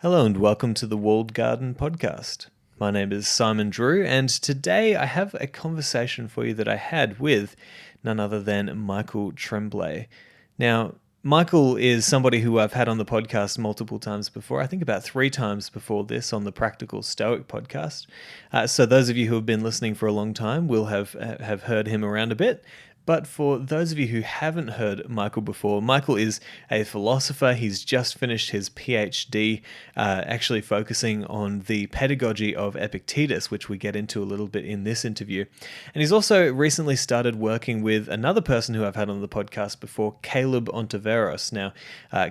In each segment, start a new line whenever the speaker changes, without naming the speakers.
Hello and welcome to the Walled Garden Podcast. My name is Simon Drew, and today I have a conversation for you that I had with none other than Michael Tremblay. Now, Michael is somebody who I've had on the podcast multiple times before. I think about 3 times before this on the Practical Stoic Podcast. So those of you who have been listening for a long time will have heard him around a bit. But for those of you who haven't heard Michael before, Michael is a philosopher. He's just finished his PhD, actually focusing on the pedagogy of Epictetus, which we get into a little bit in this interview. And he's also recently started working with another person who I've had on the podcast before, Caleb Ontiveros. Now,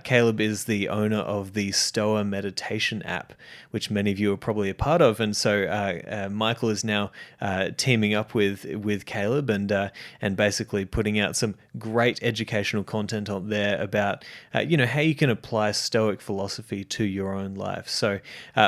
Caleb is the owner of the Stoa meditation app, which many of you are probably a part of. And so Michael is now teaming up with Caleb and basically putting out some great educational content on there about how you can apply Stoic philosophy to your own life. So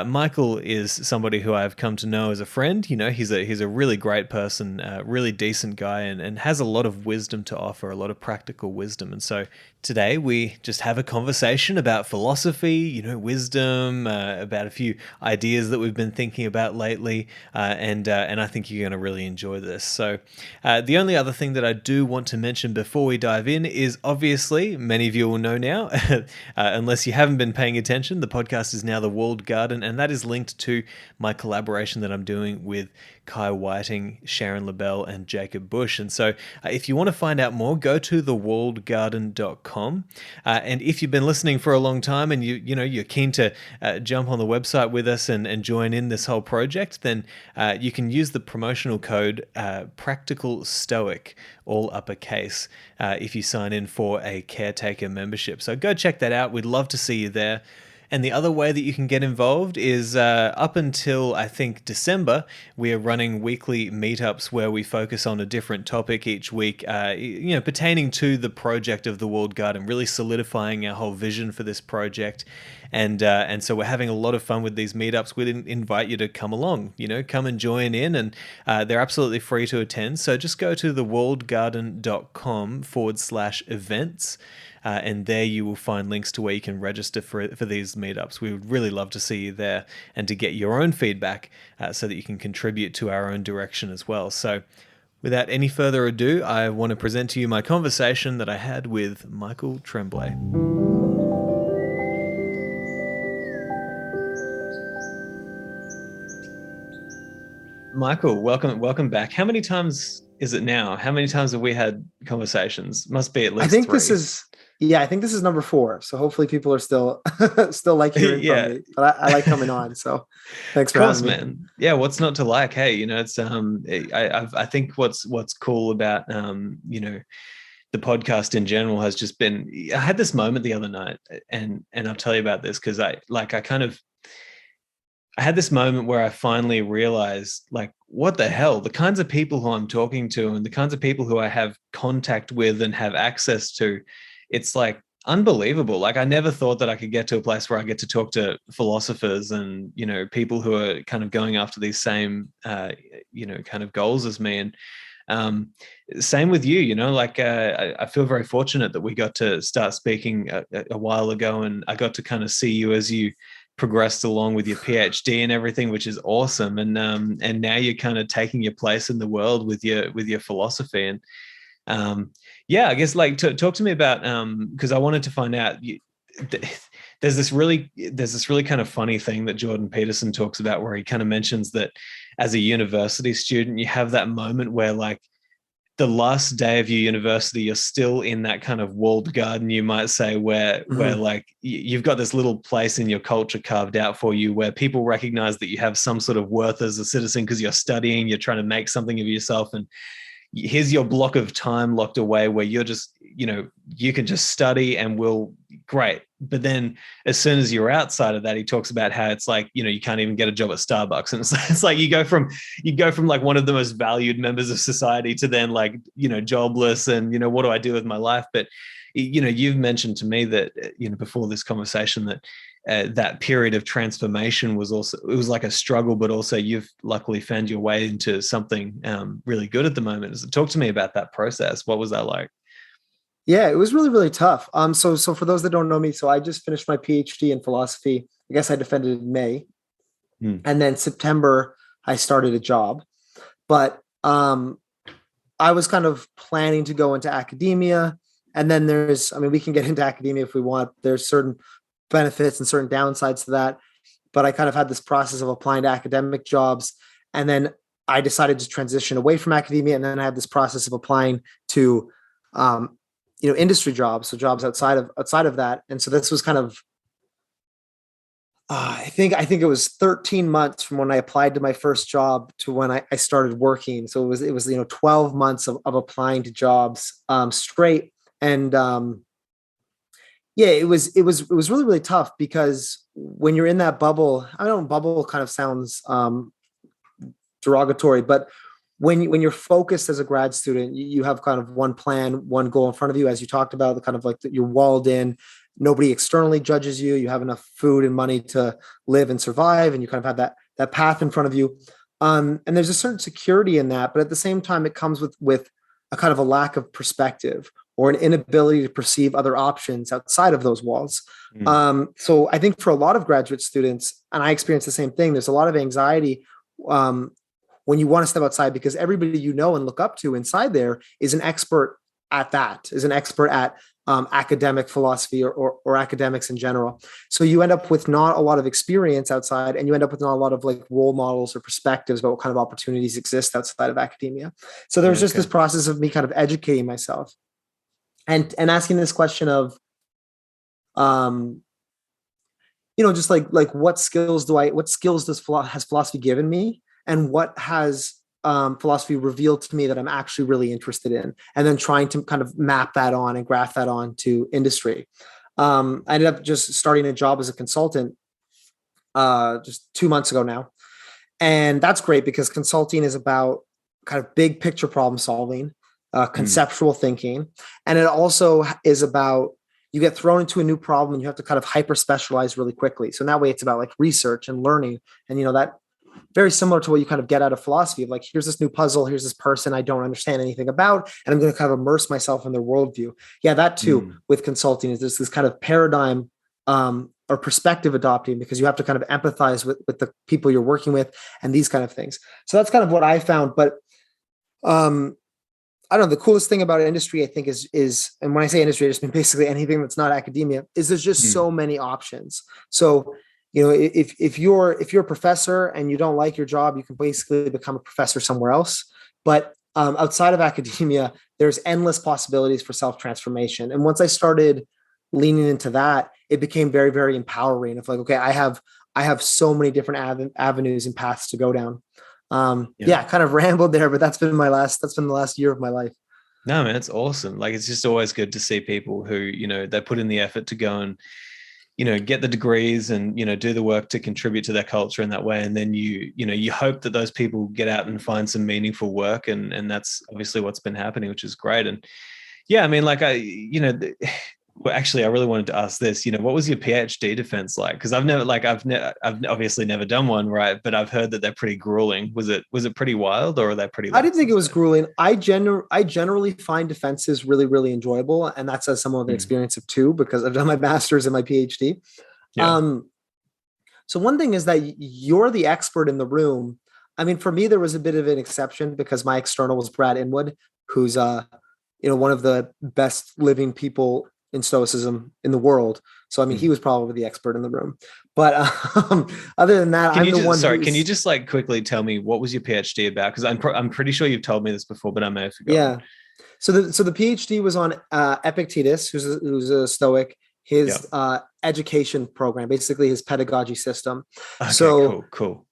Michael is somebody who I've come to know as a friend. He's a really great person, really decent guy, and has a lot of wisdom to offer, a lot of practical wisdom. And so today we just have a conversation about philosophy, wisdom, about a few ideas that we've been thinking about lately, and I think you're going to really enjoy this. So the only other thing that I do want to mention before we dive in is, obviously, many of you will know now, unless you haven't been paying attention, the podcast is now The Walled Garden, and that is linked to my collaboration that I'm doing with Kai Whiting, Sharon Lebell, and Jacob Bush. And so if you want to find out more, go to thewalledgarden.com. And if you've been listening for a long time and you're keen to jump on the website with us and join in this whole project, then you can use the promotional code Practical Stoic, all uppercase, if you sign in for a caretaker membership. So go check that out. We'd love to see you there. And the other way that you can get involved is up until, I think, December, we are running weekly meetups where we focus on a different topic each week, pertaining to the project of the Walled Garden, really solidifying our whole vision for this project. And so we're having a lot of fun with these meetups. We'd invite you to come along, come and join in, and they're absolutely free to attend. So just go to thewalledgarden.com/events. And there you will find links to where you can register for these meetups. We would really love to see you there and to get your own feedback so that you can contribute to our own direction as well. So without any further ado, I want to present to you my conversation that I had with Michael Tremblay. Michael, welcome back. How many times is it now? How many times have we had conversations? Must be at least 3.
I think this is number 4. So hopefully people are still like hearing from me. But I like coming on. So thanks for having me,
man. Yeah, what's not to like? Hey, it's I think what's cool about the podcast in general has just been. I had this moment the other night, and I'll tell you about this because I had this moment where I finally realized, what the hell? The kinds of people who I'm talking to and the kinds of people who I have contact with and have access to, it's unbelievable. I never thought that I could get to a place where I get to talk to philosophers and, people who are kind of going after these same, kind of goals as me. And same with you, I feel very fortunate that we got to start speaking a while ago, and I got to kind of see you as you progressed along with your PhD and everything, which is awesome. And now you're kind of taking your place in the world with your philosophy. And I guess talk to me about because I wanted to find out. There's this really kind of funny thing that Jordan Peterson talks about, where he kind of mentions that as a university student, you have that moment where the last day of your university, you're still in that kind of walled garden, you might say, where you've got this little place in your culture carved out for you where people recognize that you have some sort of worth as a citizen because you're studying, you're trying to make something of yourself. And here's your block of time locked away where you're just, you can just study and great. But then as soon as you're outside of that, he talks about how it's you can't even get a job at Starbucks. And it's you go from one of the most valued members of society to then jobless and, what do I do with my life? But, you've mentioned to me that, before this conversation that that period of transformation was like a struggle, but also you've luckily found your way into something really good at the moment. Talk to me about that process. What was that like?
Yeah, it was really, really tough. So for those that don't know me, so I just finished my PhD in philosophy. I guess I defended in May, and then September I started a job. But I was kind of planning to go into academia, and then we can get into academia if we want. There's certain benefits and certain downsides to that. But I kind of had this process of applying to academic jobs, and then I decided to transition away from academia, and then I had this process of applying to industry jobs, so jobs outside of that. And so this was kind of I think it was 13 months from when I applied to my first job to when I started working. So it was 12 months of applying to jobs straight. And it was really, really tough, because when you're in that bubble, I don't know, bubble kind of sounds derogatory, but when you're focused as a grad student, you have kind of one plan, one goal in front of you, as you talked about, the kind of like you're walled in, nobody externally judges you, you have enough food and money to live and survive, and you kind of have that path in front of you. And there's a certain security in that, but at the same time, it comes with a kind of a lack of perspective, or an inability to perceive other options outside of those walls. So I think for a lot of graduate students, and I experienced the same thing, there's a lot of anxiety when you want to step outside, because everybody you know and look up to inside there is an expert at that, is an expert at academic philosophy or academics in general. So you end up with not a lot of experience outside, and you end up with not a lot of like role models or perspectives about what kind of opportunities exist outside of academia. So there was just this process of me kind of educating myself and asking this question of, just like what skills has philosophy given me, and what has philosophy revealed to me that I'm actually really interested in, and then trying to kind of map that on and graph that on to industry. I ended up just starting a job as a consultant just 2 months ago now. And that's great, because consulting is about kind of big picture problem solving, conceptual thinking. And it also is about, you get thrown into a new problem and you have to kind of hyper specialize really quickly. So in that way, it's about like research and learning. And, that very similar to what you kind of get out of philosophy of like, here's this new puzzle, here's this person I don't understand anything about, and I'm going to kind of immerse myself in their worldview. Yeah, that too with consulting is there's this kind of paradigm or perspective adopting, because you have to kind of empathize with the people you're working with and these kind of things. So that's kind of what I found. But I don't know, the coolest thing about industry, I think, is, and when I say industry, I just mean basically anything that's not academia, is there's just so many options. So, if you're a professor and you don't like your job, you can basically become a professor somewhere else. But outside of academia, there's endless possibilities for self-transformation. And once I started leaning into that, it became very, very empowering of like, okay, I have so many different avenues and paths to go down. Kind of rambled there, but that's been the last year of my life.
No, man, it's awesome. Like, it's just always good to see people who, they put in the effort to go and, get the degrees and, do the work to contribute to their culture in that way. And then you hope that those people get out and find some meaningful work. And that's obviously what's been happening, which is great. And yeah, I mean, like well, actually, I really wanted to ask this, what was your PhD defense like? Because I've obviously never done one, right? But I've heard that they're pretty grueling. Was it pretty wild, or are they pretty?
I didn't think it was grueling. I generally find defenses really, really enjoyable, and that's as someone with an experience of two, because I've done my master's and my PhD. Yeah. So one thing is that you're the expert in the room. I mean, for me, there was a bit of an exception because my external was Brad Inwood, who's one of the best living people in Stoicism in the world. So, I mean, he was probably the expert in the room. But other than that,
can you just like quickly tell me what was your PhD about? Because I'm pretty sure you've told me this before, but I may have forgotten.
Yeah. So the PhD was on Epictetus, who's a Stoic, his education program, basically his pedagogy system.
Okay, so cool.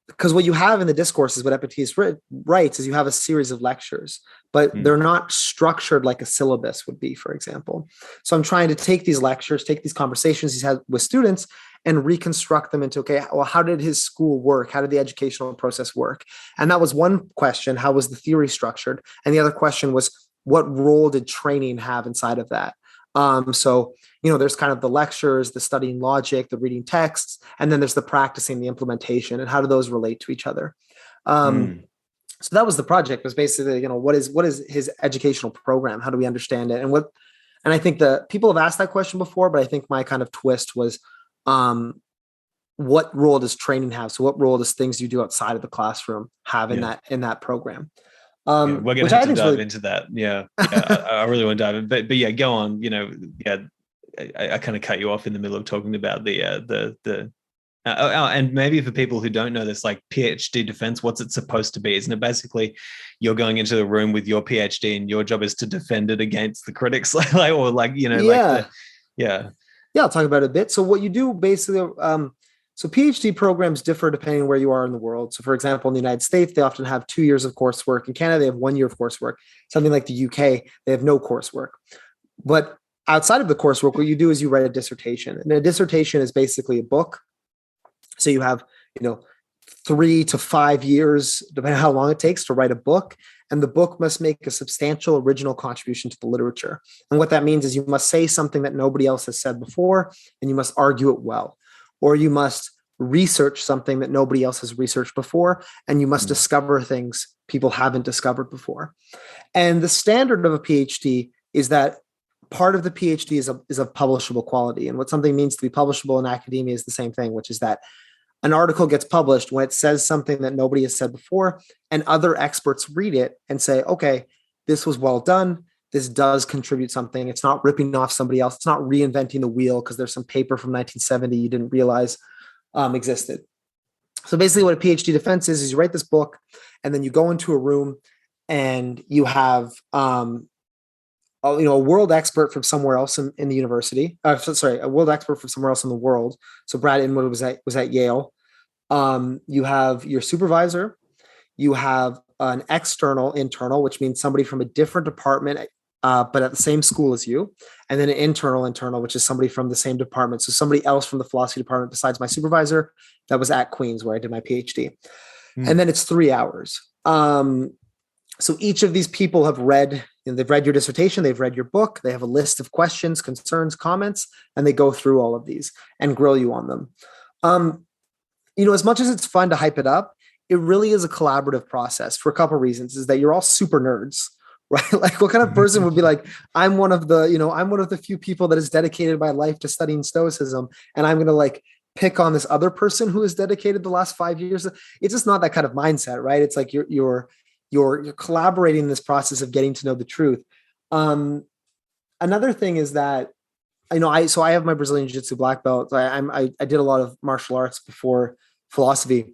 Because what you have in the discourses, what Epictetus writes, is you have a series of lectures, but they're not structured like a syllabus would be, for example. So I'm trying to take these lectures, take these conversations he's had with students, and reconstruct them into, okay, well, how did his school work? How did the educational process work? And that was one question. How was the theory structured? And the other question was, what role did training have inside of that? So, there's kind of the lectures, the studying logic, the reading texts, and then there's the practicing, the implementation, and how do those relate to each other? So that was the project, was basically, what is his educational program? How do we understand it? And I think the people have asked that question before, but I think my kind of twist was, what role does training have? So what role does things you do outside of the classroom have in that program?
We're going to
Which
have
I
to
think is
dive
really
into that. Yeah. I really want to dive in, but yeah, go on. I kind of cut you off in the middle of talking about and maybe for people who don't know this, like PhD defense, what's it supposed to be? Isn't it basically you're going into the room with your PhD and your job is to defend it against the critics,
yeah. I'll talk about it a bit. So what you do basically, so PhD programs differ depending on where you are in the world. So for example, in the United States, they often have 2 years of coursework. In Canada, they have 1 year of coursework. Something like the UK, they have no coursework. But outside of the coursework, what you do is you write a dissertation. And a dissertation is basically a book. So you have, 3 to 5 years, depending on how long it takes to write a book. And the book must make a substantial original contribution to the literature. And what that means is you must say something that nobody else has said before, and you must argue it well. Or you must research something that nobody else has researched before, and you must discover things people haven't discovered before. And the standard of a PhD is that part of the PhD is of publishable quality. And what something means to be publishable in academia is the same thing, which is that an article gets published when it says something that nobody has said before, and other experts read it and say, okay, this was well done. This does contribute something. It's not ripping off somebody else. It's not reinventing the wheel because there's some paper from 1970 you didn't realize existed. So basically what a PhD defense is you write this book and then you go into a room and you have a world expert from somewhere else in the university. A world expert from somewhere else in the world. So Brad Inwood was at Yale. You have your supervisor. You have an internal, which means somebody from a different department, but at the same school as you, and then an internal, which is somebody from the same department. So somebody else from the philosophy department besides my supervisor that was at Queen's where I did my PhD. And then it's 3 hours. So each of these people have read, they've read your dissertation, they've read your book, they have a list of questions, concerns, comments, and they go through all of these and grill you on them. As much as it's fun to hype it up, it really is a collaborative process for a couple of reasons. Is that you're all super nerds, right? Like, what kind of person would be like, I'm one of the few people that has dedicated my life to studying Stoicism, and I'm going to pick on this other person who has dedicated the last 5 years. It's just not that kind of mindset, right? It's like you're collaborating in this process of getting to know the truth. Another thing is that, I have my Brazilian Jiu-Jitsu black belt. I did a lot of martial arts before philosophy,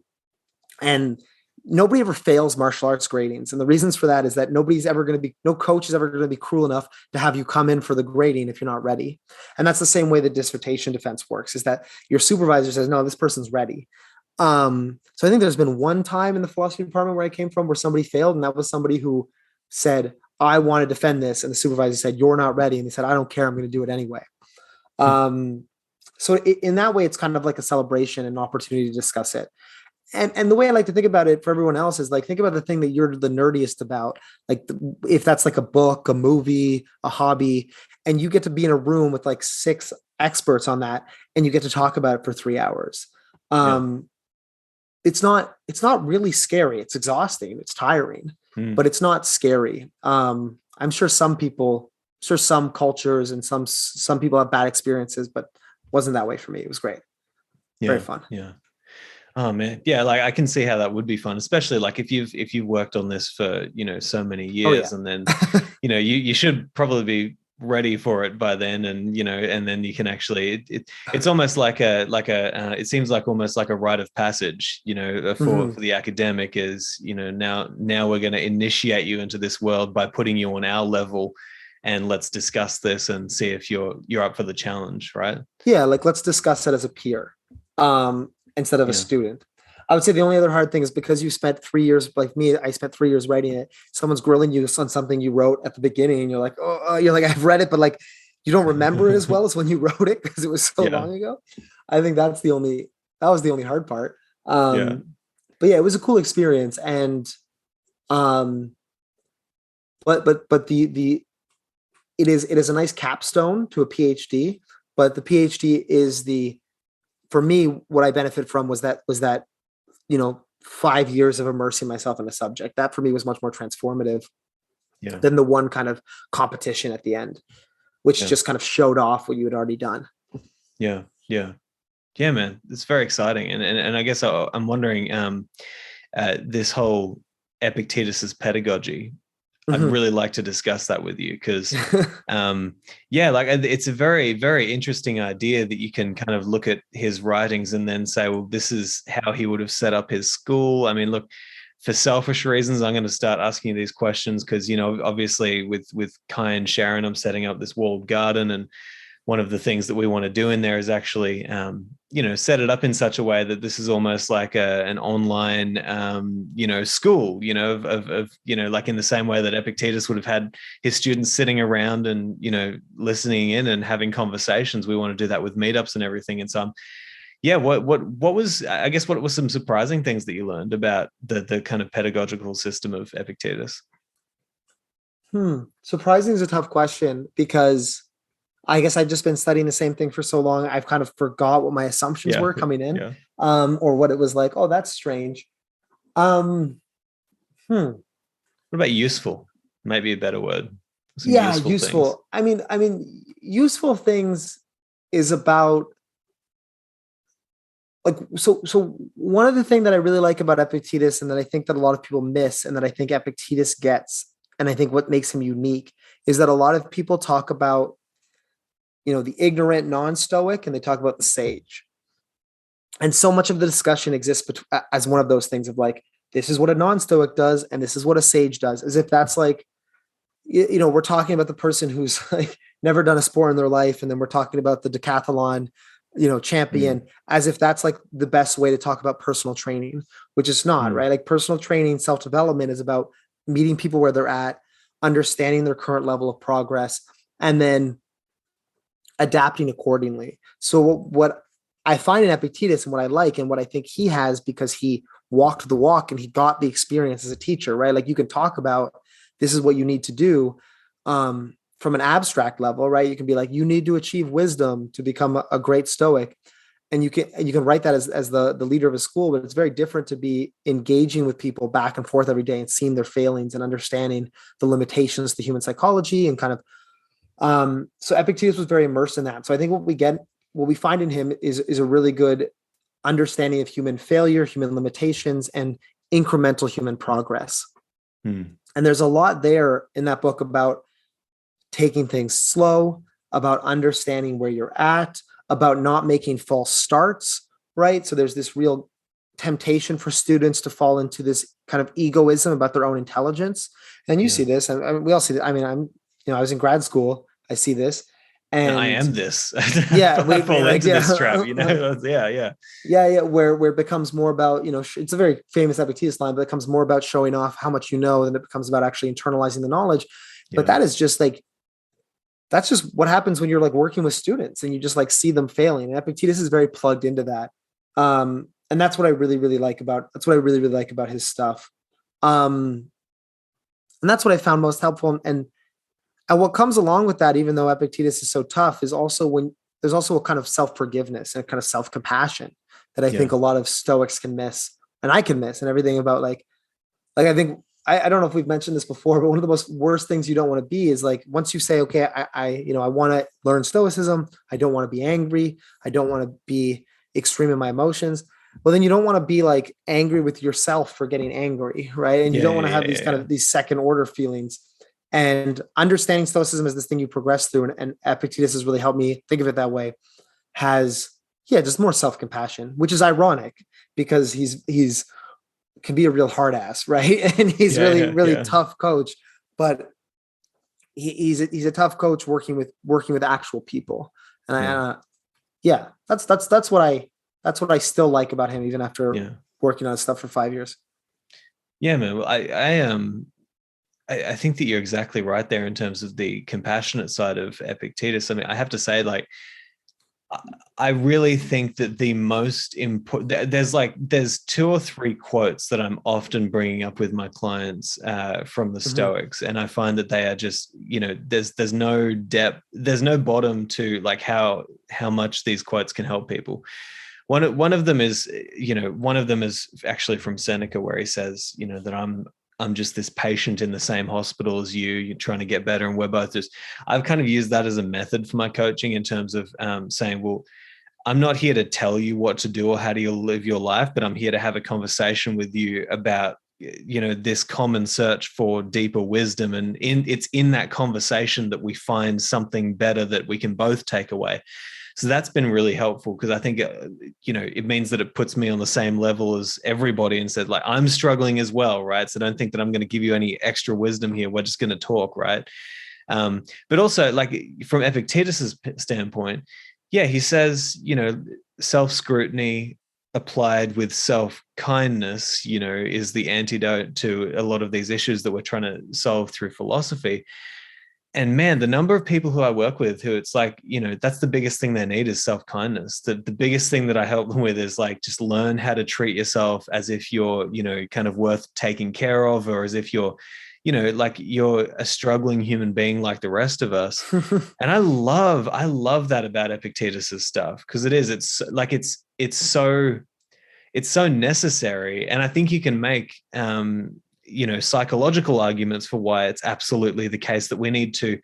and nobody ever fails martial arts gradings. And the reasons for that is that no coach is ever going to be cruel enough to have you come in for the grading if you're not ready. And that's the same way the dissertation defense works, is that your supervisor says, no, this person's ready. So I think there's been one time in the philosophy department where I came from where somebody failed, and that was somebody who said, I want to defend this. And the supervisor said, you're not ready. And he said, I don't care. I'm going to do it anyway. So in that way, it's kind of like a celebration and an opportunity to discuss it. And the way I like to think about it for everyone else is think about the thing that you're the nerdiest about, if that's a book, a movie, a hobby, and you get to be in a room with 6 experts on that, and you get to talk about it for 3 hours. It's not really scary. It's exhausting. It's tiring, but it's not scary. I'm sure some cultures and some people have bad experiences, but it wasn't that way for me. It was great. Very fun.
Yeah. Oh man. Yeah. I can see how that would be fun, especially if you've worked on this for, so many years, and then, you should probably be ready for it by then. And, and then you can actually, it's almost it seems like almost like a rite of passage, for the academic is, now we're going to initiate you into this world by putting you on our level, and let's discuss this and see if you're up for the challenge. Right.
Yeah. Let's discuss it as a peer. Instead of a student. I would say the only other hard thing is because you spent 3 years, like me, I spent 3 years writing it. Someone's grilling you on something you wrote at the beginning, and you're like, I've read it, but you don't remember it as well as when you wrote it because it was so long ago. I think that was the only hard part. But yeah, it was a cool experience, and but it is a nice capstone to a PhD. But the PhD is for me, what I benefit from was that, 5 years of immersing myself in a subject. That for me was much more transformative
Yeah.
than the one kind of competition at the end, which just kind of showed off what you had already done.
Yeah. Yeah. Yeah, man. It's very exciting. And I guess I'm wondering, this whole Epictetus's pedagogy, I'd really like to discuss that with you because, like it's a very, very interesting idea that you can kind of look at his writings and then say, well, this is how he would have set up his school. I mean, look, for selfish reasons, I'm going to start asking you these questions because, obviously with Kai and Sharon, I'm setting up this walled garden, and one of the things that we want to do in there is actually, set it up in such a way that this is almost like an online, school, of like in the same way that Epictetus would have had his students sitting around and, listening in and having conversations. We want to do that with meetups and everything. And so, what was, I guess, what were some surprising things that you learned about the kind of pedagogical system of Epictetus?
Surprising is a tough question because I guess I've just been studying the same thing for so long. I've kind of forgot what my assumptions were coming in, or what it was like. Oh, that's strange. What
about useful? Maybe a better word.
Useful. I mean, useful things is about like, so one of the things that I really like about Epictetus, and that I think that a lot of people miss, and that I think Epictetus gets, and I think what makes him unique, is that a lot of people talk about, the ignorant non-stoic, and they talk about the sage. And so much of the discussion exists as one of those things of like, this is what a non-stoic does, and this is what a sage does, as if that's like, we're talking about the person who's like never done a sport in their life. And then we're talking about the decathlon, champion, as if that's like the best way to talk about personal training, which is not, right? Like personal training, self-development is about meeting people where they're at, understanding their current level of progress, and then adapting accordingly. So what I find in Epictetus, and what I like, and what I think he has, because he walked the walk and he got the experience as a teacher, right? Like you can talk about, this is what you need to do from an abstract level, right? You can be like, you need to achieve wisdom to become a great Stoic. And you can write that as the leader of a school, but it's very different to be engaging with people back and forth every day and seeing their failings and understanding the limitations to human psychology and kind of, so Epictetus was very immersed in that. So I think what we find in him is a really good understanding of human failure, human limitations, and incremental human progress. And there's a lot there in that book about taking things slow, about understanding where you're at, about not making false starts, right? So there's this real temptation for students to fall into this kind of egoism about their own intelligence. And you see this, and we all see that. I mean, I was in grad school. I see this, and
I am this.
We
fall into this trap,
where it becomes more about, it's a very famous Epictetus line, but it becomes more about showing off how much you know than it becomes about actually internalizing the knowledge. But that is just like, that's just what happens when you're like working with students and you just like see them failing. And Epictetus is very plugged into that. And that's what I really, really like about, his stuff. And that's what I found most helpful. And what comes along with that, even though Epictetus is so tough, is also when there's also a kind of self-forgiveness and a kind of self-compassion that I think a lot of Stoics can miss, and I can miss, and everything about like I think, I don't know if we've mentioned this before, but one of the most worst things you don't want to be is like, once you say, okay, I want to learn Stoicism. I don't want to be angry. I don't want to be extreme in my emotions. Well, then you don't want to be like angry with yourself for getting angry, right? And you don't want to have these kind of these second order feelings. And understanding Stoicism as this thing you progress through, and Epictetus has really helped me think of it that way, has just more self-compassion, which is ironic because he's can be a real hard ass, right? And he's really tough coach, but he's a tough coach working with actual people. And that's what I still like about him, even after working on stuff for 5 years.
Yeah, man. Well, I think that you're exactly right there in terms of the compassionate side of Epictetus. I mean, I have to say, like, I really think that the most important, there's 2 or 3 quotes that I'm often bringing up with my clients from the Stoics. And I find that they are just, there's no depth, there's no bottom to like how much these quotes can help people. One of them is, one of them is actually from Seneca, where he says, that I'm just this patient in the same hospital as you. You're trying to get better, and we're both just. I've kind of used that as a method for my coaching in terms of saying, well, I'm not here to tell you what to do or how do you live your life, but I'm here to have a conversation with you about, this common search for deeper wisdom. And it's in that conversation that we find something better that we can both take away. So that's been really helpful, because I think, it means that it puts me on the same level as everybody and said, like, I'm struggling as well, right? So don't think that I'm going to give you any extra wisdom here. We're just going to talk, right? But also, like, from Epictetus's standpoint, yeah, he says, self-scrutiny applied with self-kindness, is the antidote to a lot of these issues that we're trying to solve through philosophy. And man, the number of people who I work with who it's like, that's the biggest thing they need is self-kindness. The biggest thing that I help them with is like, just learn how to treat yourself as if you're, kind of worth taking care of, or as if you're, like you're a struggling human being like the rest of us. And I love that about Epictetus's stuff, because it's like, it's so necessary. And I think you can make, psychological arguments for why it's absolutely the case that we need to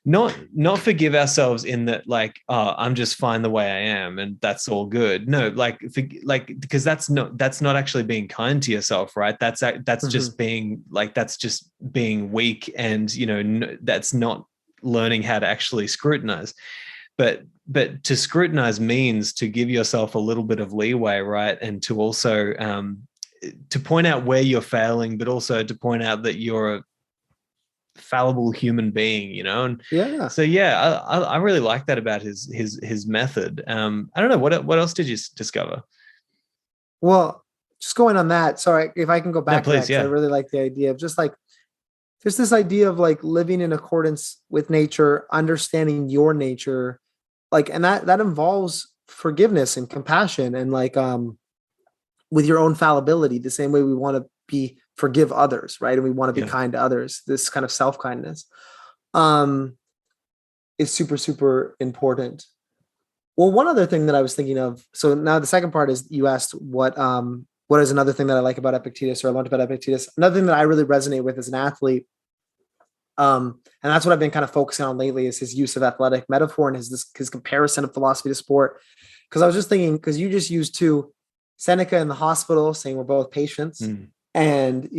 not forgive ourselves in that, like, oh, I'm just fine the way I am and that's all good. No, because that's not actually being kind to yourself, right? That's just being like, that's just being weak, and that's not learning how to actually scrutinize. But to scrutinize means to give yourself a little bit of leeway, right? And to also to point out where you're failing, but also to point out that you're a fallible human being, And
yeah.
So yeah, I really like that about his method. I don't know, what else did you discover?
Well, just going on that. Sorry, if I can go back
No, please,
to that, 'cause I really like the idea of just like, there's this idea of like living in accordance with nature, understanding your nature, like, and that involves forgiveness and compassion, and like with your own fallibility, the same way we want to forgive others, right? And we want to be kind to others. This kind of self-kindness is super, super important. Well, one other thing that I was thinking of, so now the second part is, you asked what is another thing that I like about Epictetus, or I learned about Epictetus. Another thing that I really resonate with as an athlete, and that's what I've been kind of focusing on lately, is his use of athletic metaphor and his comparison of philosophy to sport. Because I was just thinking, because you just used Seneca in the hospital saying we're both patients, and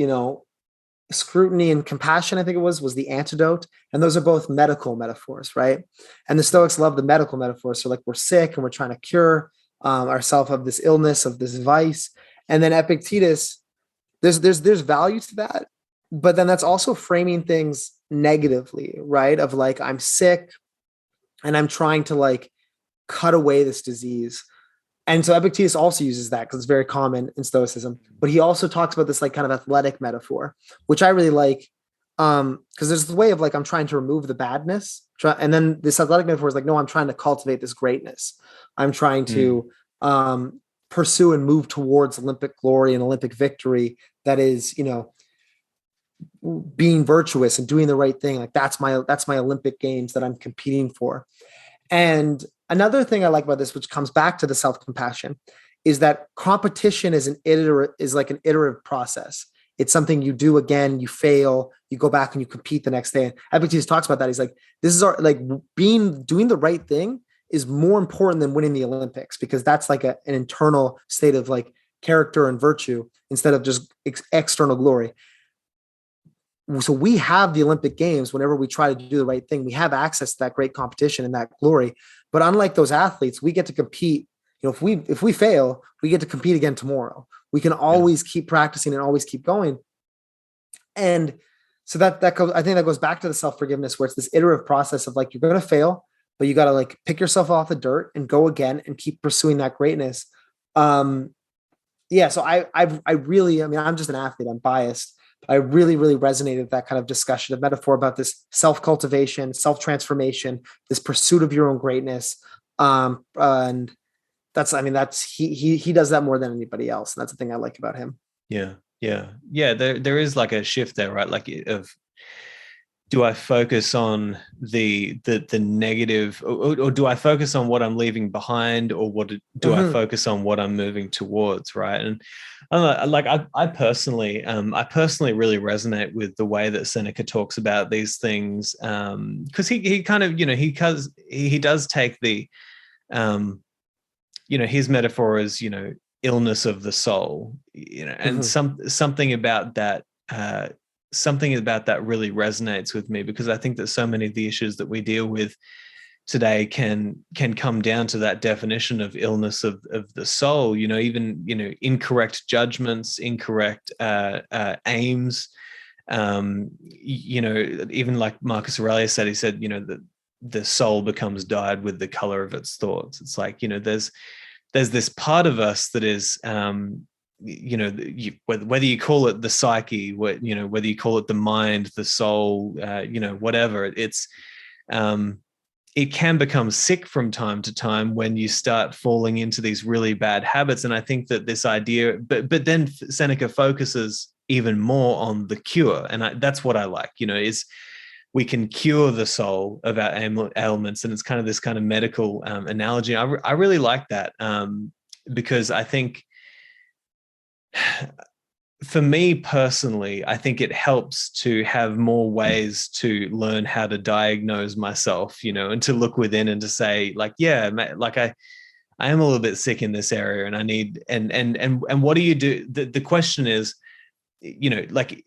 scrutiny and compassion, I think it was the antidote, and those are both medical metaphors, right? And the Stoics love the medical metaphors. So like, we're sick and we're trying to cure ourselves of this illness, of this vice. And then Epictetus, there's value to that, but then that's also framing things negatively, right? Of like, I'm sick and I'm trying to like cut away this disease. And so Epictetus also uses that because it's very common in Stoicism, but he also talks about this like kind of athletic metaphor, which I really like. Because there's the way of like, I'm trying to remove the badness. And then this athletic metaphor is like, no, I'm trying to cultivate this greatness. I'm trying to pursue and move towards Olympic glory and Olympic victory. That is, being virtuous and doing the right thing. Like that's my Olympic games that I'm competing for. And another thing I like about this, which comes back to the self-compassion, is that competition is like an iterative process. It's something you do again, you fail, you go back and you compete the next day. And Epictetus talks about that. He's like, this is doing the right thing is more important than winning the Olympics, because that's like an internal state of like character and virtue instead of just external glory. So we have the Olympic Games whenever we try to do the right thing. We have access to that great competition and that glory. But unlike those athletes, we get to compete. If we fail, we get to compete again tomorrow. We can always keep practicing and always keep going. And so I think that goes back to the self-forgiveness, where it's this iterative process of like, you're going to fail, but you got to like pick yourself off the dirt and go again and keep pursuing that greatness. So I really, I'm just an athlete. I'm biased. I really, really resonated with that kind of discussion of metaphor about this self-cultivation, self-transformation, this pursuit of your own greatness. And he does that more than anybody else. And that's the thing I like about him.
Yeah. There is like a shift there, right? Like do I focus on the negative, or do I focus on what I'm leaving behind, or what do I
Mhm.
focus on what I'm moving towards, right? And I don't know, like I personally really resonate with the way that Seneca talks about these things, because he kind of, he does take the his metaphor is, illness of the soul, and
Mhm.
something about that. Something about that really resonates with me, because I think that so many of the issues that we deal with today can come down to that definition of illness of the soul. Even incorrect judgments, incorrect aims. Even like Marcus Aurelius said, he said, that the soul becomes dyed with the color of its thoughts. It's like, there's this part of us that is, whether you call it the psyche, whether you call it the mind, the soul, whatever, it can become sick from time to time when you start falling into these really bad habits. And I think that this idea, but then Seneca focuses even more on the cure, and that's what I like. Is we can cure the soul of our ailments, and it's kind of this kind of medical analogy. I really like that, because I think, for me personally, I think it helps to have more ways to learn how to diagnose myself, and to look within and to say, like, yeah, like I am a little bit sick in this area, and I need, and what do you do? The question is, like,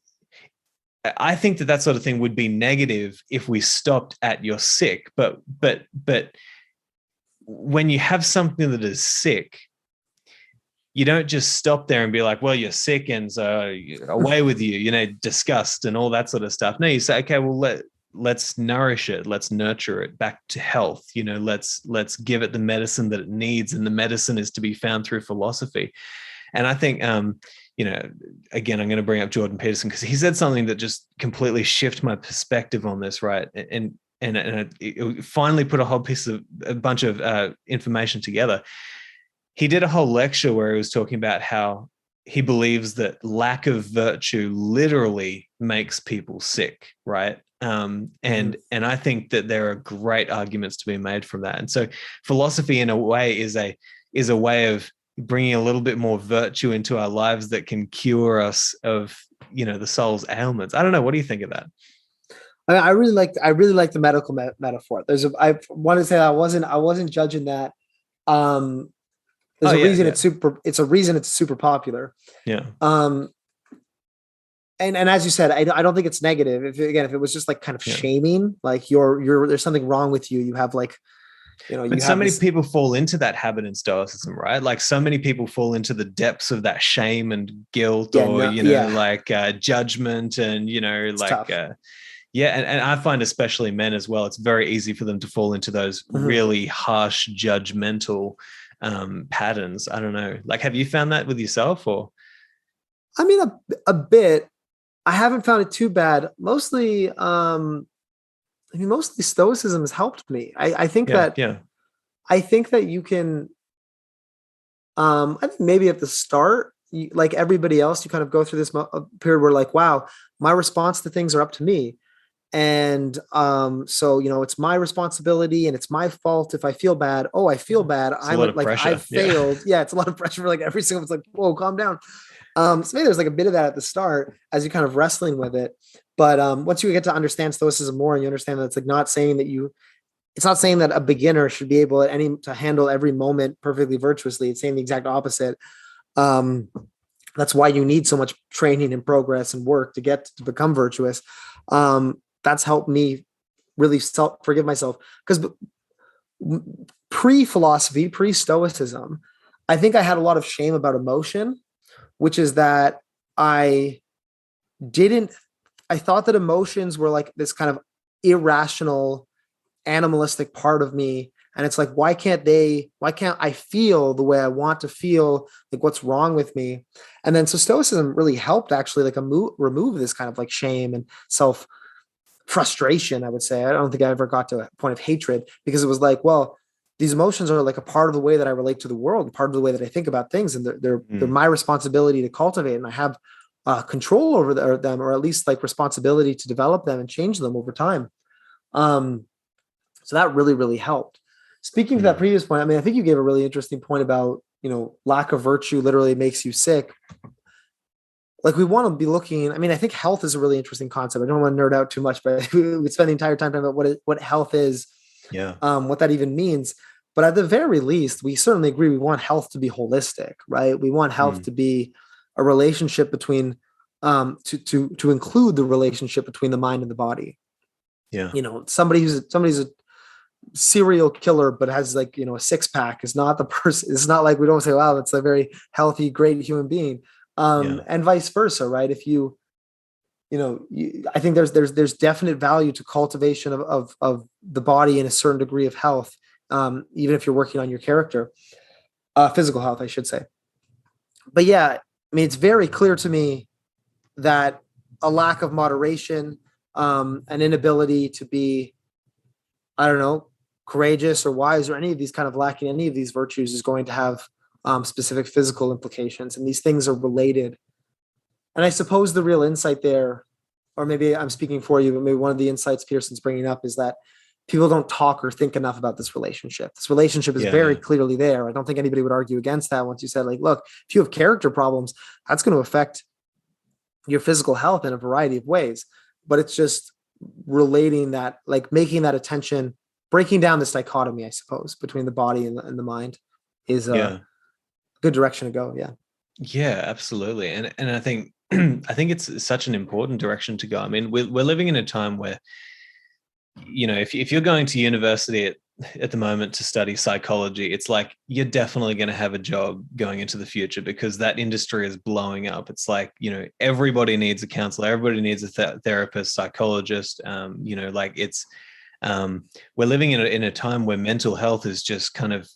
I think that sort of thing would be negative if we stopped at you're sick. But when you have something that is sick, you don't just stop there and be like, well, you're sick, and so away with you, disgust and all that sort of stuff. No, you say, okay, well, let's nourish it. Let's nurture it back to health. Let's give it the medicine that it needs. And the medicine is to be found through philosophy. And I think, again, I'm going to bring up Jordan Peterson, because he said something that just completely shifted my perspective on this, right? And it finally put a bunch of information together. He did a whole lecture where he was talking about how he believes that lack of virtue literally makes people sick, right? And I think that there are great arguments to be made from that. And so philosophy, in a way, is a way of bringing a little bit more virtue into our lives that can cure us of, the soul's ailments. I don't know. What do you think of that?
I really like the medical metaphor. I want to say that I wasn't judging that. There's a reason it's super popular.
Yeah.
And as you said, I don't think it's negative. If it was just like kind of shaming, like there's something wrong with you. You have like,
but so many people fall into that habit in Stoicism, right? Like, so many people fall into the depths of that shame and guilt, judgment, and and I find, especially men as well, it's very easy for them to fall into those really harsh, judgmental patterns. I don't know. Like, have you found that with yourself, or?
I mean, a bit. I haven't found it too bad. Mostly Stoicism has helped me. I think that you can, I think maybe at the start, like everybody else, you kind of go through this period where, like, wow, my response to things are up to me. And so, it's my responsibility, and it's my fault if I feel bad. Oh, I feel bad. I'm like, I've failed. Yeah. It's a lot of pressure for like every single, it's like, whoa, calm down. So maybe there's like a bit of that at the start as you're kind of wrestling with it. But once you get to understand Stoicism more, and you understand that it's like it's not saying that a beginner should be able to handle every moment perfectly virtuously. It's saying the exact opposite. That's why you need so much training and progress and work to become virtuous. That's helped me really forgive myself, because pre-philosophy, pre-Stoicism, I think I had a lot of shame about emotion, which is that I thought that emotions were like this kind of irrational, animalistic part of me. And it's like, why can't I feel the way I want to feel? Like, what's wrong with me? And then, so Stoicism really helped actually like remove this kind of like shame and self frustration, I would say. I don't think I ever got to a point of hatred, because it was like, well, these emotions are like a part of the way that I relate to the world, part of the way that I think about things. And they're my responsibility to cultivate. And I have control over them, or at least like responsibility to develop them and change them over time. So that really, really helped. Speaking to that previous point, I mean, I think you gave a really interesting point about, lack of virtue literally makes you sick. Like we want to be looking, I mean, I think health is a really interesting concept. I don't want to nerd out too much, but we spend the entire time talking about what health is, what that even means. But at the very least, we certainly agree we want health to be holistic, right? We want health to be a relationship between, to include the relationship between the mind and the body.
Yeah.
Somebody's a serial killer but has like a six-pack is not the person. It's not like we don't say, wow, that's a very healthy, great human being. And vice versa, right? If I think there's definite value to cultivation of the body in a certain degree of health, even if you're working on your character, physical health, I should say. But yeah, I mean, it's very clear to me that a lack of moderation, an inability to be, I don't know, courageous or wise or any of these kind of lacking any of these virtues is going to have specific physical implications. And these things are related. And I suppose the real insight there, or maybe I'm speaking for you, but maybe one of the insights Pearson's bringing up is that people don't talk or think enough about this relationship. This relationship is very clearly there. I don't think anybody would argue against that once you said, like, look, if you have character problems, that's going to affect your physical health in a variety of ways. But it's just relating that, like making that attention, breaking down this dichotomy, I suppose, between the body and the mind is a good direction to go. Yeah.
Yeah, absolutely. And I think it's such an important direction to go. I mean, we're living in a time where, if you're going to university at the moment to study psychology, it's like you're definitely going to have a job going into the future because that industry is blowing up. It's like, everybody needs a counselor, everybody needs a therapist, psychologist. Like it's we're living in a time where mental health is just kind of,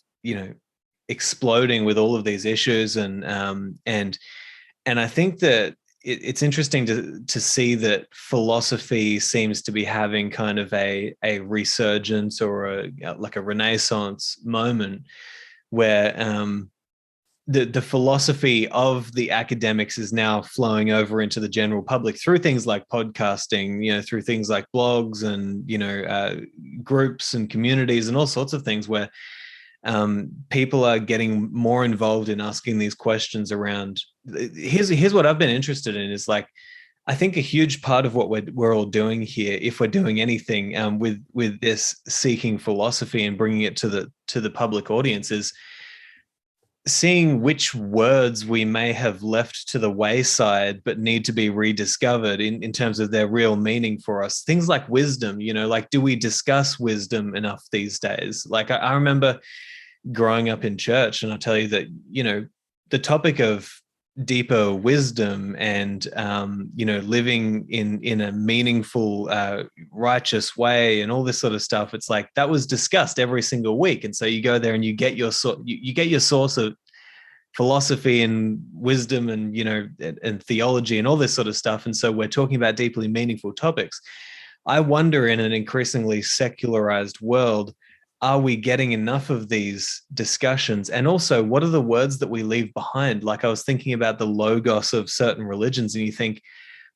exploding with all of these issues, and I think that it's interesting to see that philosophy seems to be having kind of a resurgence or like a renaissance moment where the philosophy of the academics is now flowing over into the general public through things like podcasting, through things like blogs and groups and communities and all sorts of things where people are getting more involved in asking these questions around. Here's what I've been interested in is like, I think a huge part of what we're all doing here, if we're doing anything with this seeking philosophy and bringing it to the public audience, is seeing which words we may have left to the wayside but need to be rediscovered in terms of their real meaning for us. Things like wisdom, like, do we discuss wisdom enough these days? Like I remember growing up in church, and I'll tell you that, the topic of deeper wisdom and, living in a meaningful, righteous way and all this sort of stuff, it's like that was discussed every single week. And so you go there and you get your source of philosophy and wisdom and, and theology and all this sort of stuff. And so we're talking about deeply meaningful topics. I wonder, in an increasingly secularized world, are we getting enough of these discussions? And also, what are the words that we leave behind? Like I was thinking about the logos of certain religions, and you think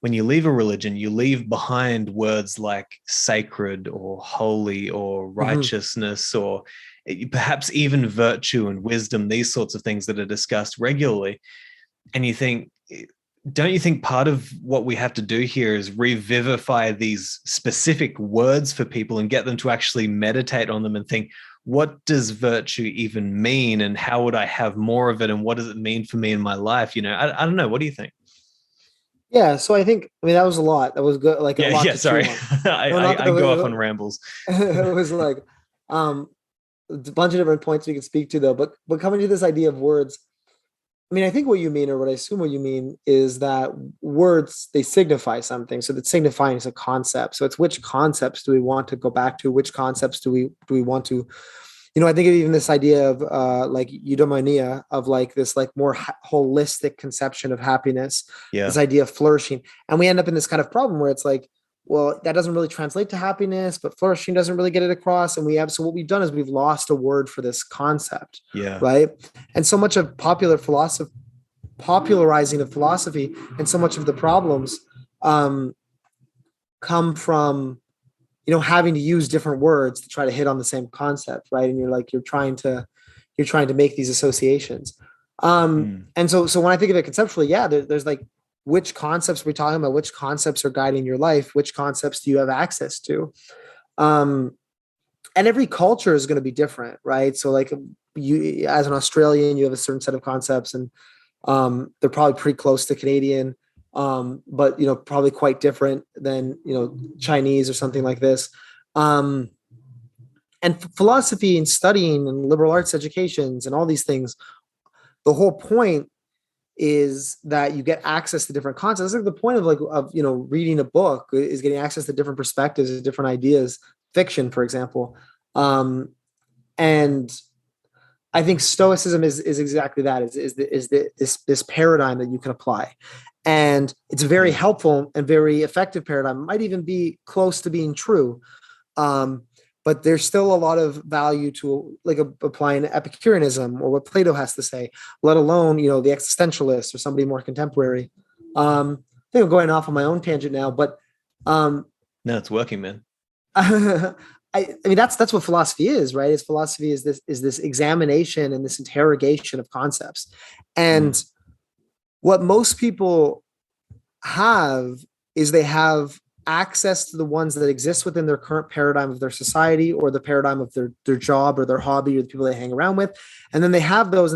when you leave a religion, you leave behind words like sacred or holy or righteousness, or perhaps even virtue and wisdom, these sorts of things that are discussed regularly. And you think, don't you think part of what we have to do here is revivify these specific words for people and get them to actually meditate on them and think, what does virtue even mean? And how would I have more of it? And what does it mean for me in my life? I don't know. What do you think?
Yeah. So I think, that was a lot. That was good. Like a lot to
sorry. I go off on rambles.
It was like a bunch of different points we can speak to though, but coming to this idea of words, I think what you mean, or what I assume what you mean, is that words, they signify something. So that signifying is a concept. So it's which concepts do we want to go back to? Which concepts do we want to, I think of even this idea of like eudaimonia, of like this like more holistic conception of happiness, this idea of flourishing. And we end up in this kind of problem where it's like, well, that doesn't really translate to happiness, but flourishing doesn't really get it across. And so what we've done is we've lost a word for this concept.
Yeah.
Right. And so much of popular philosophy popularizing of philosophy, and so much of the problems come from having to use different words to try to hit on the same concept, right? And you're trying to make these associations. And so when I think of it conceptually, there's like, which concepts are we talking about? Which concepts are guiding your life? Which concepts do you have access to? And every culture is going to be different, right? So like, you, as an Australian, you have a certain set of concepts, and they're probably pretty close to Canadian, but probably quite different than Chinese or something like this. And philosophy and studying and liberal arts educations and all these things, the whole point is that you get access to different concepts. Like the point of reading a book is getting access to different perspectives, different ideas, fiction, for example. And I think Stoicism is exactly that, is this paradigm that you can apply. And it's a very helpful and very effective paradigm. It might even be close to being true. But there's still a lot of value to like applying Epicureanism or what Plato has to say, let alone, the existentialist or somebody more contemporary. I think I'm going off on my own tangent now, but
no, it's working, man.
I mean, that's what philosophy is, right? Is philosophy is this examination and this interrogation of concepts. And what most people have is they have access to the ones that exist within their current paradigm of their society or the paradigm of their job or their hobby or the people they hang around with. And then they have those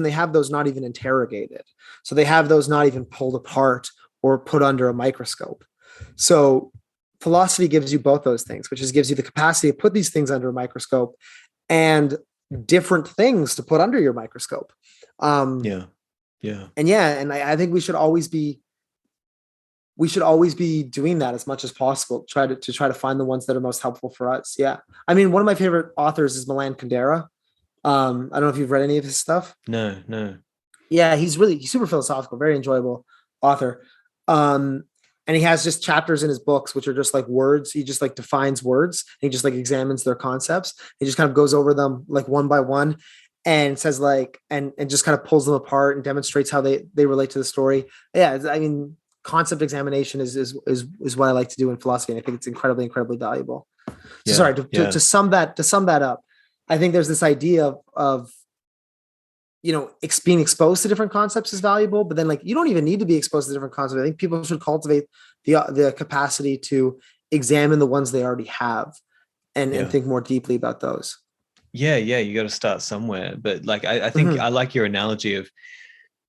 not even interrogated. So they have those not even pulled apart or put under a microscope. So philosophy gives you both those things, which gives you the capacity to put these things under a microscope and different things to put under your microscope. And I think we should always be doing that as much as possible. Try to find the ones that are most helpful for us. Yeah. I mean, one of my favorite authors is Milan Kundera. I don't know if you've read any of his stuff.
No.
Yeah. He's super philosophical, very enjoyable author. And he has just chapters in his books, which are just like words. He just like defines words. And he just like examines their concepts. He just kind of goes over them like one by one and says like, and just kind of pulls them apart and demonstrates how they relate to the story. Yeah. I mean, concept examination is what I like to do in philosophy. And I think it's incredibly, incredibly valuable. So sorry, to sum that up, I think there's this idea of being exposed to different concepts is valuable, but then like, you don't even need to be exposed to different concepts. I think people should cultivate the capacity to examine the ones they already have and think more deeply about those.
Yeah. You got to start somewhere. But like, I think I like your analogy of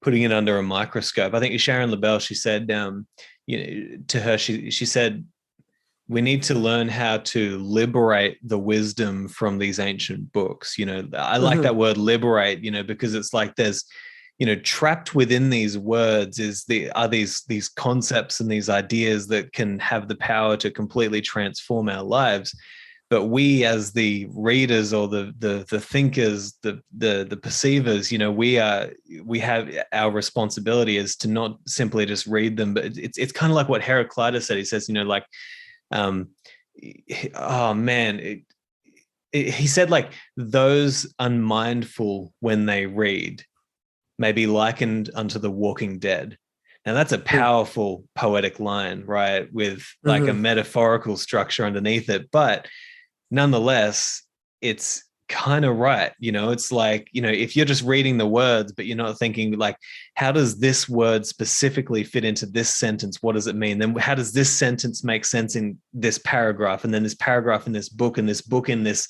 putting it under a microscope. I think Sharon Lebell, she said, to her, she said, we need to learn how to liberate the wisdom from these ancient books. I like that word liberate, because it's like there's, trapped within these words are these concepts and these ideas that can have the power to completely transform our lives. But we, as the readers or the thinkers, the perceivers, we have our responsibility is to not simply just read them, but it's kind of like what Heraclitus said. He says, he said like those unmindful when they read may be likened unto the walking dead. Now that's a powerful poetic line, right? With like a metaphorical structure underneath it, but nonetheless, it's kind of right. It's like, if you're just reading the words, but you're not thinking like, how does this word specifically fit into this sentence? What does it mean? Then how does this sentence make sense in this paragraph? And then this paragraph in this book, and this book in this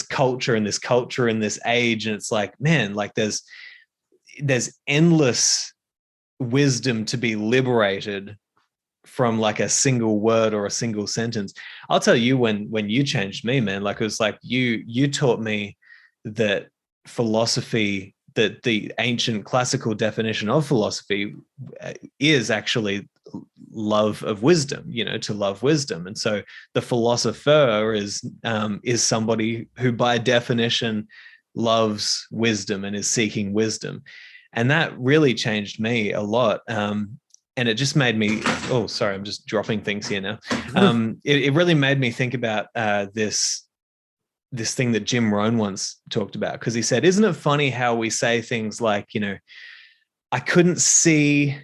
culture, and this culture in this age. And it's like, man, like there's endless wisdom to be liberated from like a single word or a single sentence. I'll tell you when you changed me, man, like it was like you taught me that philosophy, that the ancient classical definition of philosophy is actually love of wisdom, to love wisdom. And so the philosopher is somebody who by definition loves wisdom and is seeking wisdom. And that really changed me a lot. And it just made me, oh, sorry, I'm just dropping things here now. It really made me think about this thing that Jim Rohn once talked about, because he said, isn't it funny how we say things like, I couldn't see,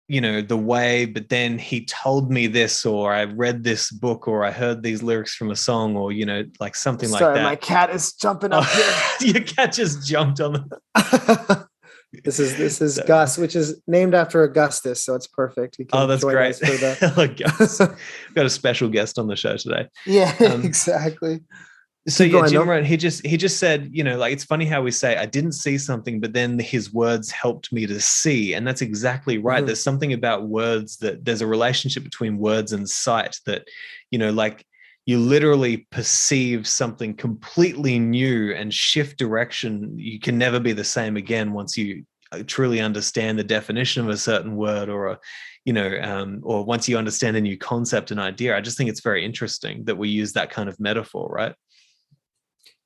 the way, but then he told me this, or I read this book, or I heard these lyrics from a song, or, like something like
Sorry,
that.
my cat is jumping up here.
Your cat just jumped on
This is Gus, which is named after Augustus, so it's perfect.
That's great.
For the...
Gus. We've got a special guest on the show today.
Yeah, exactly.
So yeah, Jim Rohn, he just said, like, it's funny how we say, I didn't see something, but then his words helped me to see. And that's exactly right. Mm-hmm. There's something about words, that there's a relationship between words and sight that, like, you literally perceive something completely new and shift direction. You can never be the same again once you truly understand the definition of a certain word, or or once you understand a new concept and idea. I just think it's very interesting that we use that kind of metaphor, right?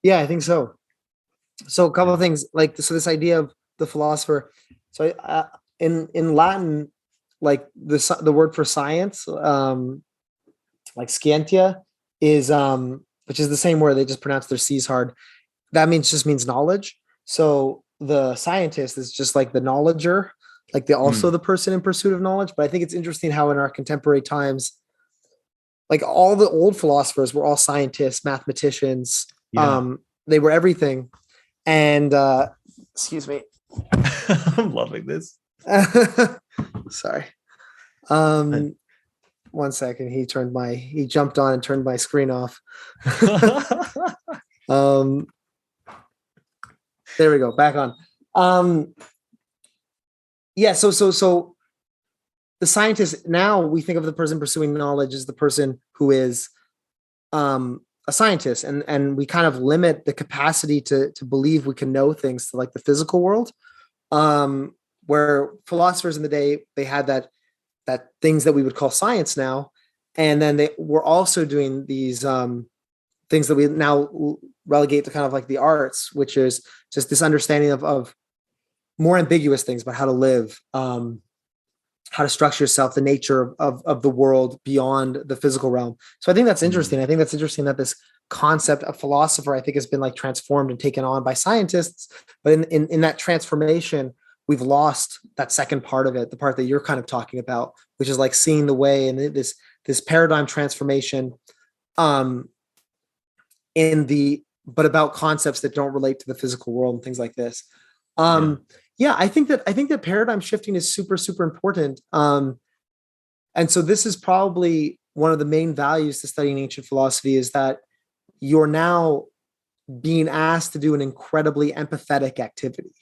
Yeah, I think so. So a couple of things, like, so this idea of the philosopher. So in Latin, like the word for science, like scientia, is which is the same word, they just pronounce their C's hard. That just means knowledge. So the scientist is just like the knowledger, like the person in pursuit of knowledge. But I think it's interesting how in our contemporary times, like, all the old philosophers were all scientists, mathematicians. Yeah. They were everything. And excuse me.
I'm loving this.
Sorry. 1 second. He jumped on and turned my screen off. There we go. Back on. Yeah. So the scientist, now we think of the person pursuing knowledge as the person who is a scientist, and we kind of limit the capacity to believe we can know things to, like, the physical world, where philosophers in the day, they had that things that we would call science now, and then they were also doing these things that we now relegate to kind of like the arts, which is just this understanding of more ambiguous things about how to live, how to structure yourself, the nature of the world beyond the physical realm. So I think that's interesting. I think that's interesting that this concept of philosopher, I think, has been, like, transformed and taken on by scientists. But in that transformation, we've lost that second part of it, the part that you're kind of talking about, which is like seeing the way, and this paradigm transformation but about concepts that don't relate to the physical world and things like this. Yeah, I think that paradigm shifting is super, super important. And so this is probably one of the main values to studying ancient philosophy, is that you're now being asked to do an incredibly empathetic activity,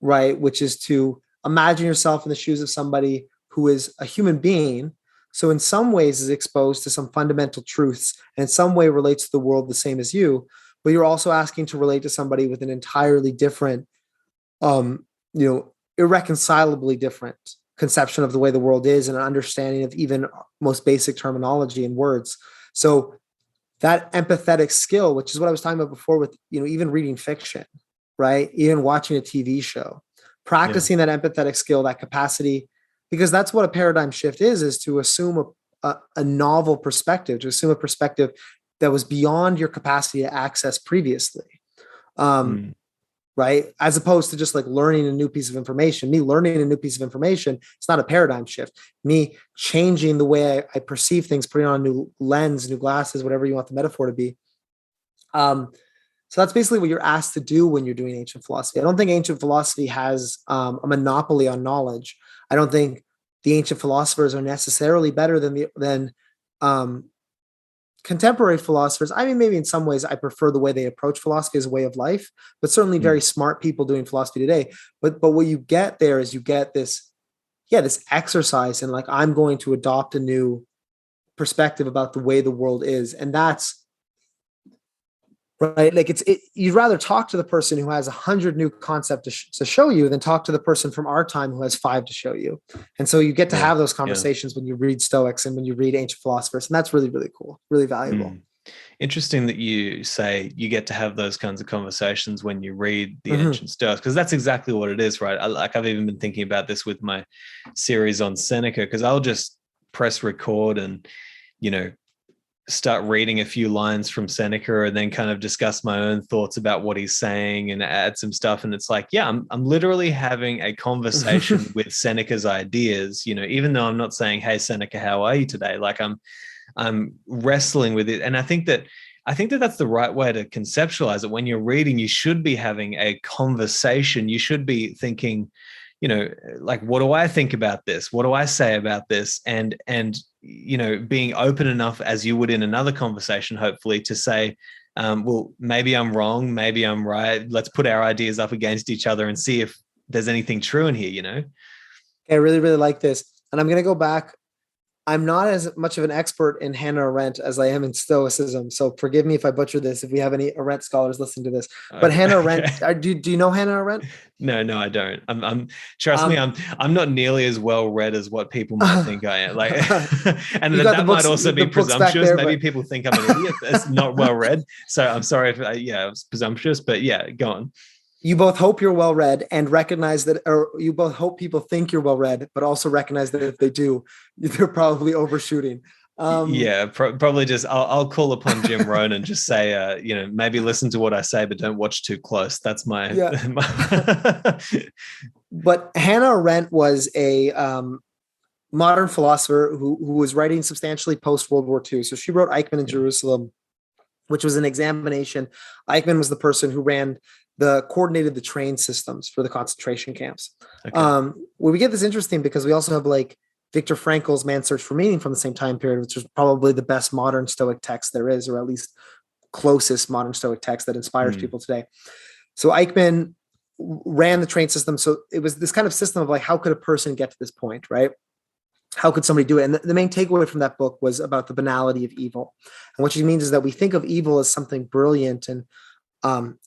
right? Which is to imagine yourself in the shoes of somebody who is a human being. So in some ways is exposed to some fundamental truths, and in some way relates to the world the same as you, but you're also asking to relate to somebody with an entirely different, irreconcilably different conception of the way the world is, and an understanding of even most basic terminology and words. So that empathetic skill, which is what I was talking about before with, even reading fiction, right? Even watching a TV show, practicing that empathetic skill, that capacity, because that's what a paradigm shift is to assume a novel perspective, to assume a perspective that was beyond your capacity to access previously. Right? As opposed to just like learning a new piece of information. Me learning a new piece of information, it's not a paradigm shift. Me changing the way I perceive things, putting on a new lens, new glasses, whatever you want the metaphor to be. So that's basically what you're asked to do when you're doing ancient philosophy. I don't think ancient philosophy has a monopoly on knowledge. I don't think the ancient philosophers are necessarily better than contemporary philosophers. I mean, maybe in some ways I prefer the way they approach philosophy as a way of life, but certainly very smart people doing philosophy today. But what you get there is you get this exercise, and like, I'm going to adopt a new perspective about the way the world is. And that's right. Like you'd rather talk to the person who has 100 new concepts to show you than talk to the person from our time who has 5 to show you. And so you get to have those conversations when you read Stoics and when you read ancient philosophers. And that's really, really cool, really valuable.
Interesting that you say you get to have those kinds of conversations when you read the ancient Stoics, because that's exactly what it is, right? I've even been thinking about this with my series on Seneca, because I'll just press record and, start reading a few lines from Seneca and then kind of discuss my own thoughts about what he's saying and add some stuff. And it's like, yeah, I'm literally having a conversation with Seneca's ideas, even though I'm not saying, hey, Seneca, how are you today? Like I'm wrestling with it. And I think that that's the right way to conceptualize it. When you're reading, you should be having a conversation. You should be thinking, like, what do I think about this? What do I say about this? And being open enough, as you would in another conversation, hopefully, to say, well, maybe I'm wrong, maybe I'm right. Let's put our ideas up against each other and see if there's anything true in here,
I really, really like this. And I'm going to go back. I'm not as much of an expert in Hannah Arendt as I am in Stoicism. So forgive me if I butcher this, if we have any Arendt scholars listening to this. But
Okay.
Hannah Arendt, do you know Hannah Arendt?
No, I don't. Trust me, I'm not nearly as well read as what people might think I am. Like, and that might also be presumptuous. Maybe people think I'm an idiot that's not well read. So I'm sorry if it was presumptuous, but yeah, go on.
You both hope you're well read and recognize that, or you both hope people think you're well read, but also recognize that if they do, they're probably overshooting.
Probably just I'll call upon Jim Rohn and just say, maybe listen to what I say, but don't watch too close. That's my.
But Hannah Arendt was a modern philosopher who was writing substantially post World War II. So she wrote Eichmann in Jerusalem, which was an examination. Eichmann was the person who coordinated the train systems for the concentration camps. Okay. Where we get this interesting because we also have like Viktor Frankl's Man's Search for Meaning from the same time period, which is probably the best modern Stoic text there is, or at least closest modern Stoic text that inspires people today. So Eichmann ran the train system. So it was this kind of system of like, how could a person get to this point, right? How could somebody do it? And the main takeaway from that book was about the banality of evil. And what she means is that we think of evil as something brilliant and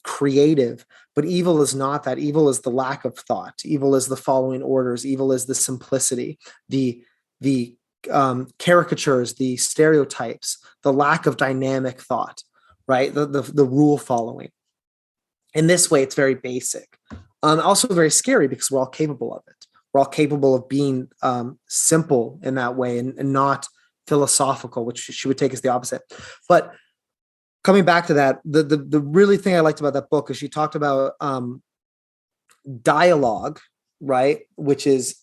creative, but evil is not that. Evil is the lack of thought. Evil is the following orders. Evil is the simplicity, the caricatures, the stereotypes, the lack of dynamic thought, right? The rule following. In this way, it's very basic. Also very scary because we're all capable of it. We're all capable of being simple in that way and not philosophical, which she would take as the opposite. But coming back to that, the really thing I liked about that book is she talked about dialogue, right? Which is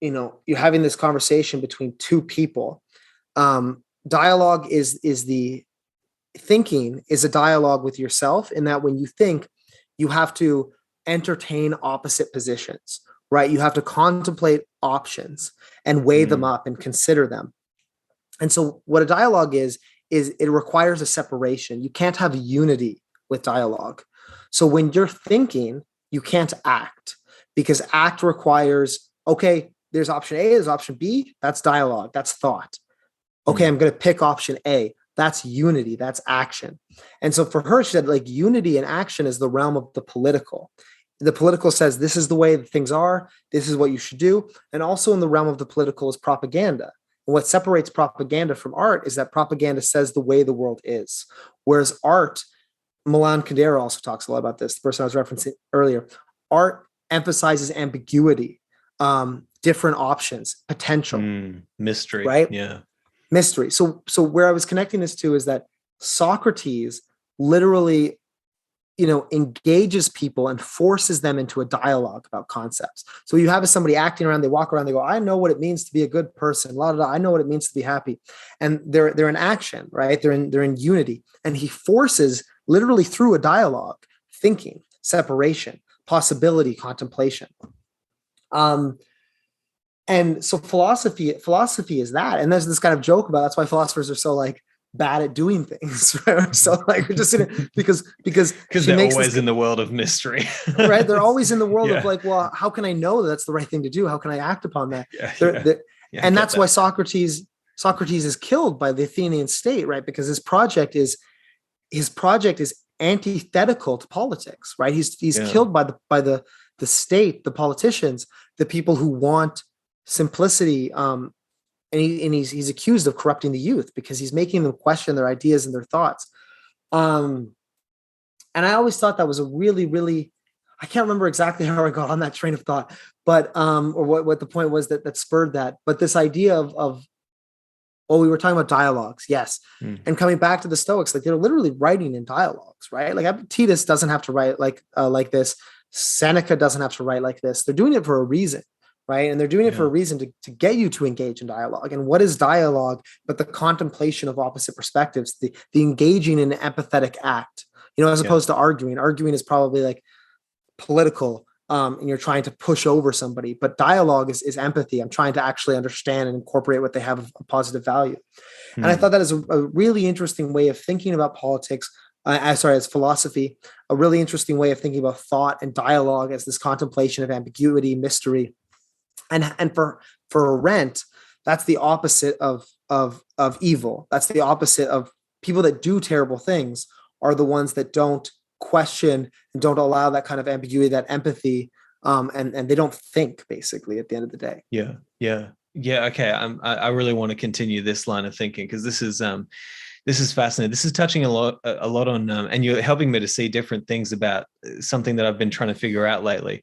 you're having this conversation between two people. Dialogue is the thinking is a dialogue with yourself, in that when you think, you have to entertain opposite positions, right? You have to contemplate options and weigh them up and consider them. And so what a dialogue is it requires a separation. You can't have unity with dialogue. So when you're thinking, you can't act, because act requires, okay, there's option A, there's option B, that's dialogue, that's thought. Okay, I'm going to pick option A. That's unity, that's action. And so for her, she said, like, unity and action is the realm of the political. The political says, this is the way that things are, this is what you should do. And also in the realm of the political is propaganda. And what separates propaganda from art is that propaganda says the way the world is. Whereas art, Milan Kundera also talks a lot about this, the person I was referencing earlier. Art emphasizes ambiguity, different options, potential.
Mystery.
Right?
Yeah.
Mystery. So where I was connecting this to is that Socrates literally, engages people and forces them into a dialogue about concepts. So you have somebody acting around, they walk around, they go, I know what it means to be a good person. I know what it means to be happy. And they're in action, right? They're in unity. And he forces literally through a dialogue, thinking, separation, possibility, contemplation. And so philosophy is that. And there's this kind of joke about, that's why philosophers are so like bad at doing things, right? So like we're just because
they're always in the world of mystery.
Right? They're always in the world of like, well, how can I know that that's the right thing to do? How can I act upon that? And that's why Socrates is killed by the Athenian state, right? Because his project is antithetical to politics, right? He's killed by the state, the politicians, the people who want simplicity, and he's accused of corrupting the youth because he's making them question their ideas and their thoughts. And I always thought that was a really, really, I can't remember exactly how I got on that train of thought, but or what the point was that spurred that. But this idea of Oh, we were talking about dialogues. Yes.
Mm.
And coming back to the Stoics, like they're literally writing in dialogues, right? Like Epictetus doesn't have to write like this. Seneca doesn't have to write like this. They're doing it for a reason, right? And they're doing it for a reason to get you to engage in dialogue. And what is dialogue but the contemplation of opposite perspectives, the engaging in an empathetic act, as opposed to arguing. Arguing is probably like political, and you're trying to push over somebody, but dialogue is empathy. I'm trying to actually understand and incorporate what they have of positive value. And I thought that is a really interesting way of thinking about politics. As philosophy, a really interesting way of thinking about thought and dialogue as this contemplation of ambiguity, mystery, and for Arendt, that's the opposite of evil. That's the opposite of people that do terrible things are the ones that don't question and don't allow that kind of ambiguity, that empathy, and they don't think, basically, at the end of the day.
Yeah. Okay. I really want to continue this line of thinking, because this is fascinating. This is touching a lot on, and you're helping me to see different things about something that I've been trying to figure out lately.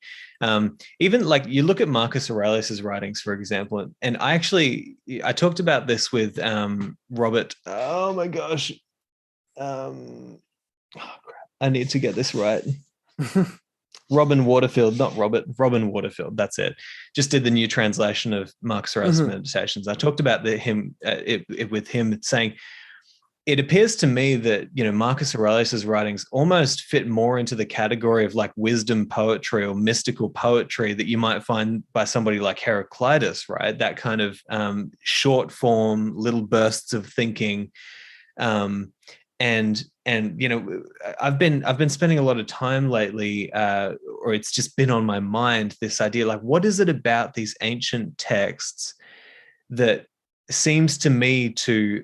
Even like you look at Marcus Aurelius's writings, for example, and I talked about this with Robert. Oh my gosh. Oh crap. I need to get this right. Robin Waterfield. That's it. Just did the new translation of Marcus Aurelius' Meditations. I talked about with him saying, it appears to me that, Marcus Aurelius's writings almost fit more into the category of like wisdom poetry or mystical poetry that you might find by somebody like Heraclitus, right? That kind of short form, little bursts of thinking. And I've been spending a lot of time lately, or it's just been on my mind, this idea, like, what is it about these ancient texts that seems to me to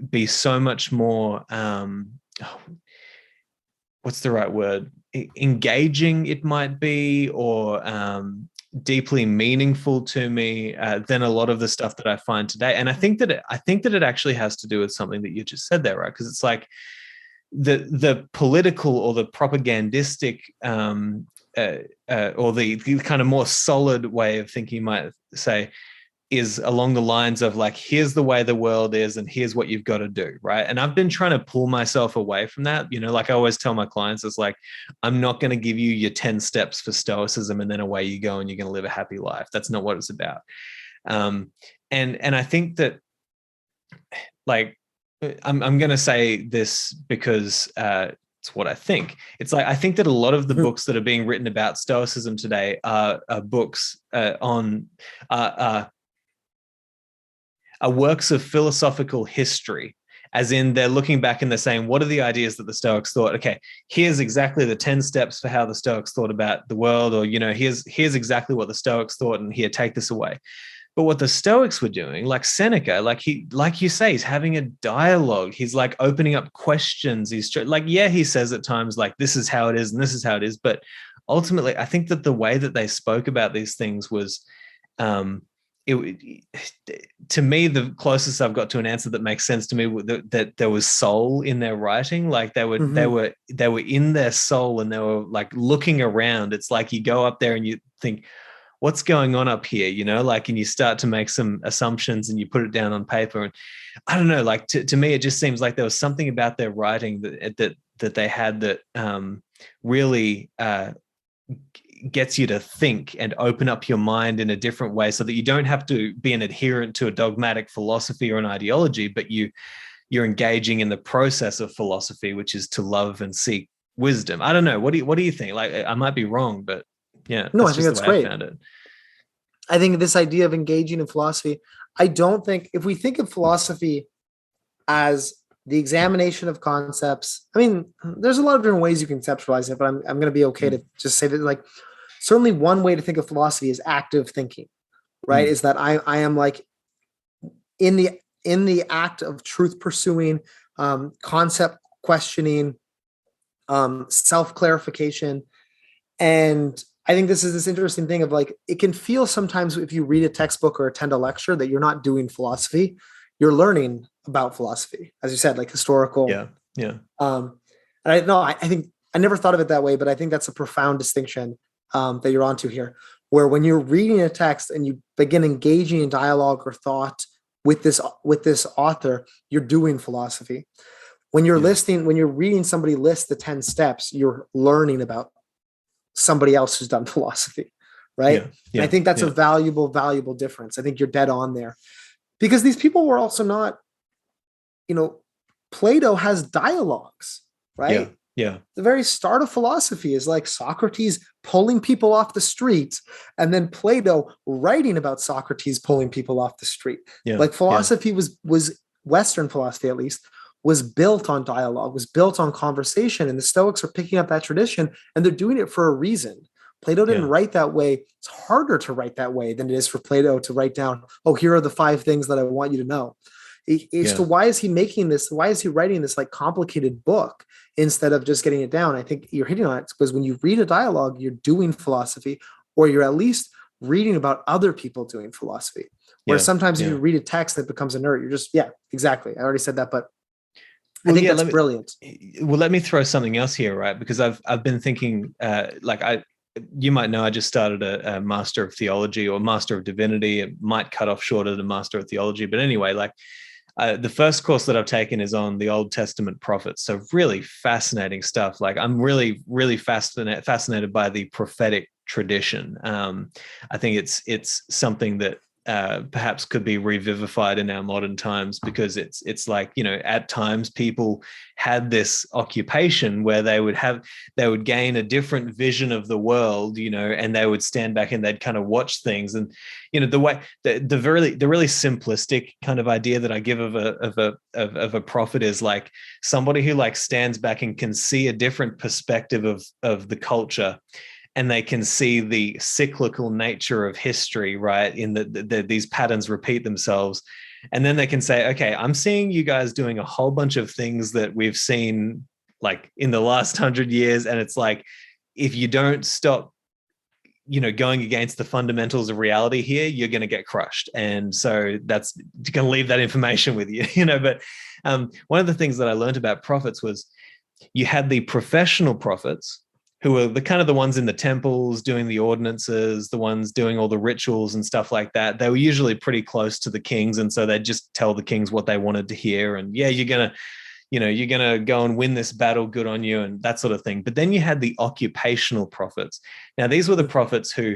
be so much more, what's the right word? Engaging, it might be, or deeply meaningful to me than a lot of the stuff that I find today. And I think that it actually has to do with something that you just said there, right? Because it's like the political or the propagandistic or the kind of more solid way of thinking, you might say, is along the lines of like, here's the way the world is and here's what you've got to do, right? And I've been trying to pull myself away from that. Like I always tell my clients, it's like, I'm not going to give you your 10 steps for stoicism and then away you go and you're going to live a happy life. That's not what it's about. And I think that, like, I'm going to say this because it's what I think. It's like, I think that a lot of the books that are being written about stoicism today are books are works of philosophical history, as in they're looking back and they're saying, what are the ideas that the Stoics thought? Okay, here's exactly the 10 steps for how the Stoics thought about the world, or, here's exactly what the Stoics thought, and here, take this away. But what the Stoics were doing, like Seneca, like you say, he's having a dialogue. He's like opening up questions. He's like, he says at times like, this is how it is and this is how it is. But ultimately, I think that the way that they spoke about these things was, to me, the closest I've got to an answer that makes sense to me, that there was soul in their writing. Like they were in their soul and they were like looking around. It's like you go up there and you think, what's going on up here? And you start to make some assumptions and you put it down on paper. And I don't know, like to me, it just seems like there was something about their writing that they had that really gets you to think and open up your mind in a different way, so that you don't have to be an adherent to a dogmatic philosophy or an ideology, but you're engaging in the process of philosophy, which is to love and seek wisdom. I don't know. What do you think? Like, I might be wrong, but yeah.
No, I think that's great. I think this idea of engaging in philosophy, I don't think, if we think of philosophy as the examination of concepts, I mean, there's a lot of different ways you conceptualize it, but I'm going to be okay to just say that, like, certainly one way to think of philosophy is active thinking, right? Is that I am like in the act of truth pursuing, concept questioning, self-clarification. And I think this is this interesting thing of like, it can feel sometimes, if you read a textbook or attend a lecture, that you're not doing philosophy, you're learning about philosophy, as you said, like historical.
Yeah.
And I think I never thought of it that way, but I think that's a profound distinction that you're onto here, where when you're reading a text and you begin engaging in dialogue or thought with this author, you're doing philosophy. When you're when you're reading somebody list the 10 steps, you're learning about somebody else who's done philosophy, right? And I think that's a valuable difference. I think you're dead on there, because these people were also not, Plato has dialogues, right? The very start of philosophy is like Socrates pulling people off the street, and then Plato writing about Socrates pulling people off the street. Like philosophy was Western philosophy, at least, was built on dialogue, was built on conversation, and the Stoics are picking up that tradition, and they're doing it for a reason. Plato didn't write that way. It's harder to write that way than it is for Plato to write down, oh, here are the 5 things that I want you to know. So why is he making this? Why is he writing this like complicated book instead of just getting it down? I think you're hitting on it, because when you read a dialogue, you're doing philosophy, or you're at least reading about other people doing philosophy. Whereas sometimes if you read a text that becomes inert, you're just, exactly. I already said that, but I think that's brilliant.
Well, let me throw something else here, right? Because I've been thinking, you might know, I just started a Master of Theology or Master of Divinity. It might cut off short of the Master of Theology, but anyway, the first course that I've taken is on the Old Testament prophets. So really fascinating stuff. Like I'm really, really fascinated by the prophetic tradition. I think it's something that perhaps could be revivified in our modern times, because it's like, at times people had this occupation where they would gain a different vision of the world, and they would stand back and they'd kind of watch things. And the really simplistic kind of idea that I give of a prophet is like somebody who like stands back and can see a different perspective of the culture, and they can see the cyclical nature of history, right? In these patterns repeat themselves. And then they can say, okay, I'm seeing you guys doing a whole bunch of things that we've seen like in the last 100 years. And it's like, if you don't stop, going against the fundamentals of reality here, you're going to get crushed. And so that's going to leave that information with you, but one of the things that I learned about prophets was you had the professional prophets, who were the ones in the temples doing the ordinances, the ones doing all the rituals and stuff like that. They were usually pretty close to the kings. And so they'd just tell the kings what they wanted to hear. And you're going to go and win this battle, good on you, and that sort of thing. But then you had the occupational prophets. Now, these were the prophets who,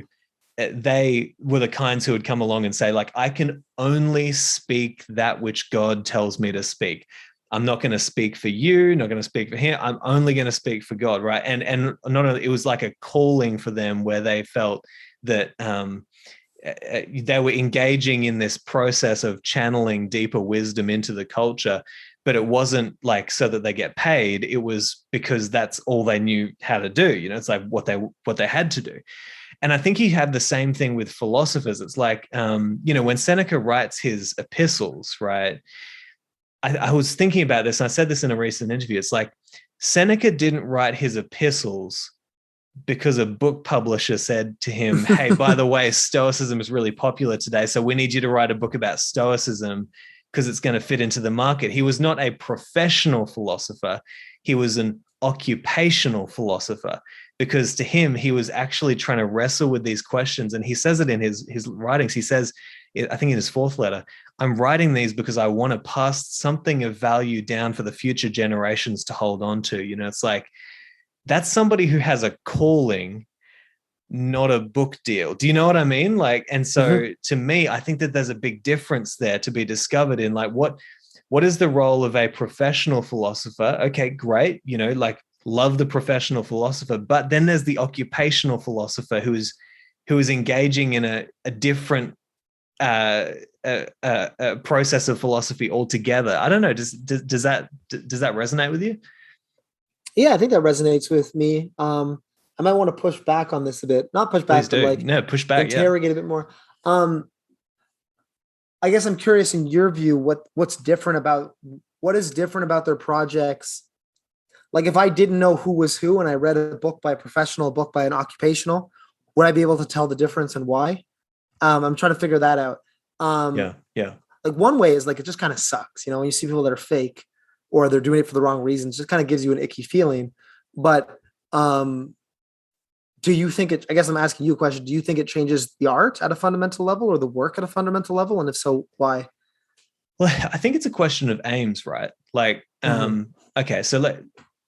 they were the kinds who would come along and say, like, I can only speak that which God tells me to speak. I'm not going to speak for you, not going to speak for him. I'm only going to speak for God, right? And not only, it was like a calling for them where they felt that they were engaging in this process of channeling deeper wisdom into the culture, but it wasn't like so that they get paid. It was because that's all they knew how to do. It's like what they had to do. And I think he had the same thing with philosophers. It's like, when Seneca writes his epistles, right? I was thinking about this, and I said this in a recent interview. It's like Seneca didn't write his epistles because a book publisher said to him, hey, by the way, Stoicism is really popular today, so we need you to write a book about Stoicism because it's going to fit into the market. He was not a professional philosopher. He was an occupational philosopher, because to him, he was actually trying to wrestle with these questions. And he says it in his writings. He says, I think in his 4th letter, I'm writing these because I want to pass something of value down for the future generations to hold on to. It's like, that's somebody who has a calling, not a book deal. Do you know what I mean? Like, and so to me, I think that there's a big difference there to be discovered in like, what is the role of a professional philosopher? Okay, great. Like, love the professional philosopher, but then there's the occupational philosopher who is engaging in a different process of philosophy altogether. I don't know. Does that resonate with you?
Yeah, I think that resonates with me. I might want to push back on this a bit. Not push back, but like
push back.
Interrogate a bit more. I guess I'm curious, in your view, what is different about their projects? Like, if I didn't know who was who and I read a book by a professional, a book by an occupational, would I be able to tell the difference and why? I'm trying to figure that out. Like, one way is like, it just kind of sucks, when you see people that are fake or they're doing it for the wrong reasons, it just kind of gives you an icky feeling. But do you think I guess I'm asking you a question. Do you think it changes the art at a fundamental level or the work at a fundamental level? And if so, why?
Well, I think it's a question of aims, right? Like, okay, so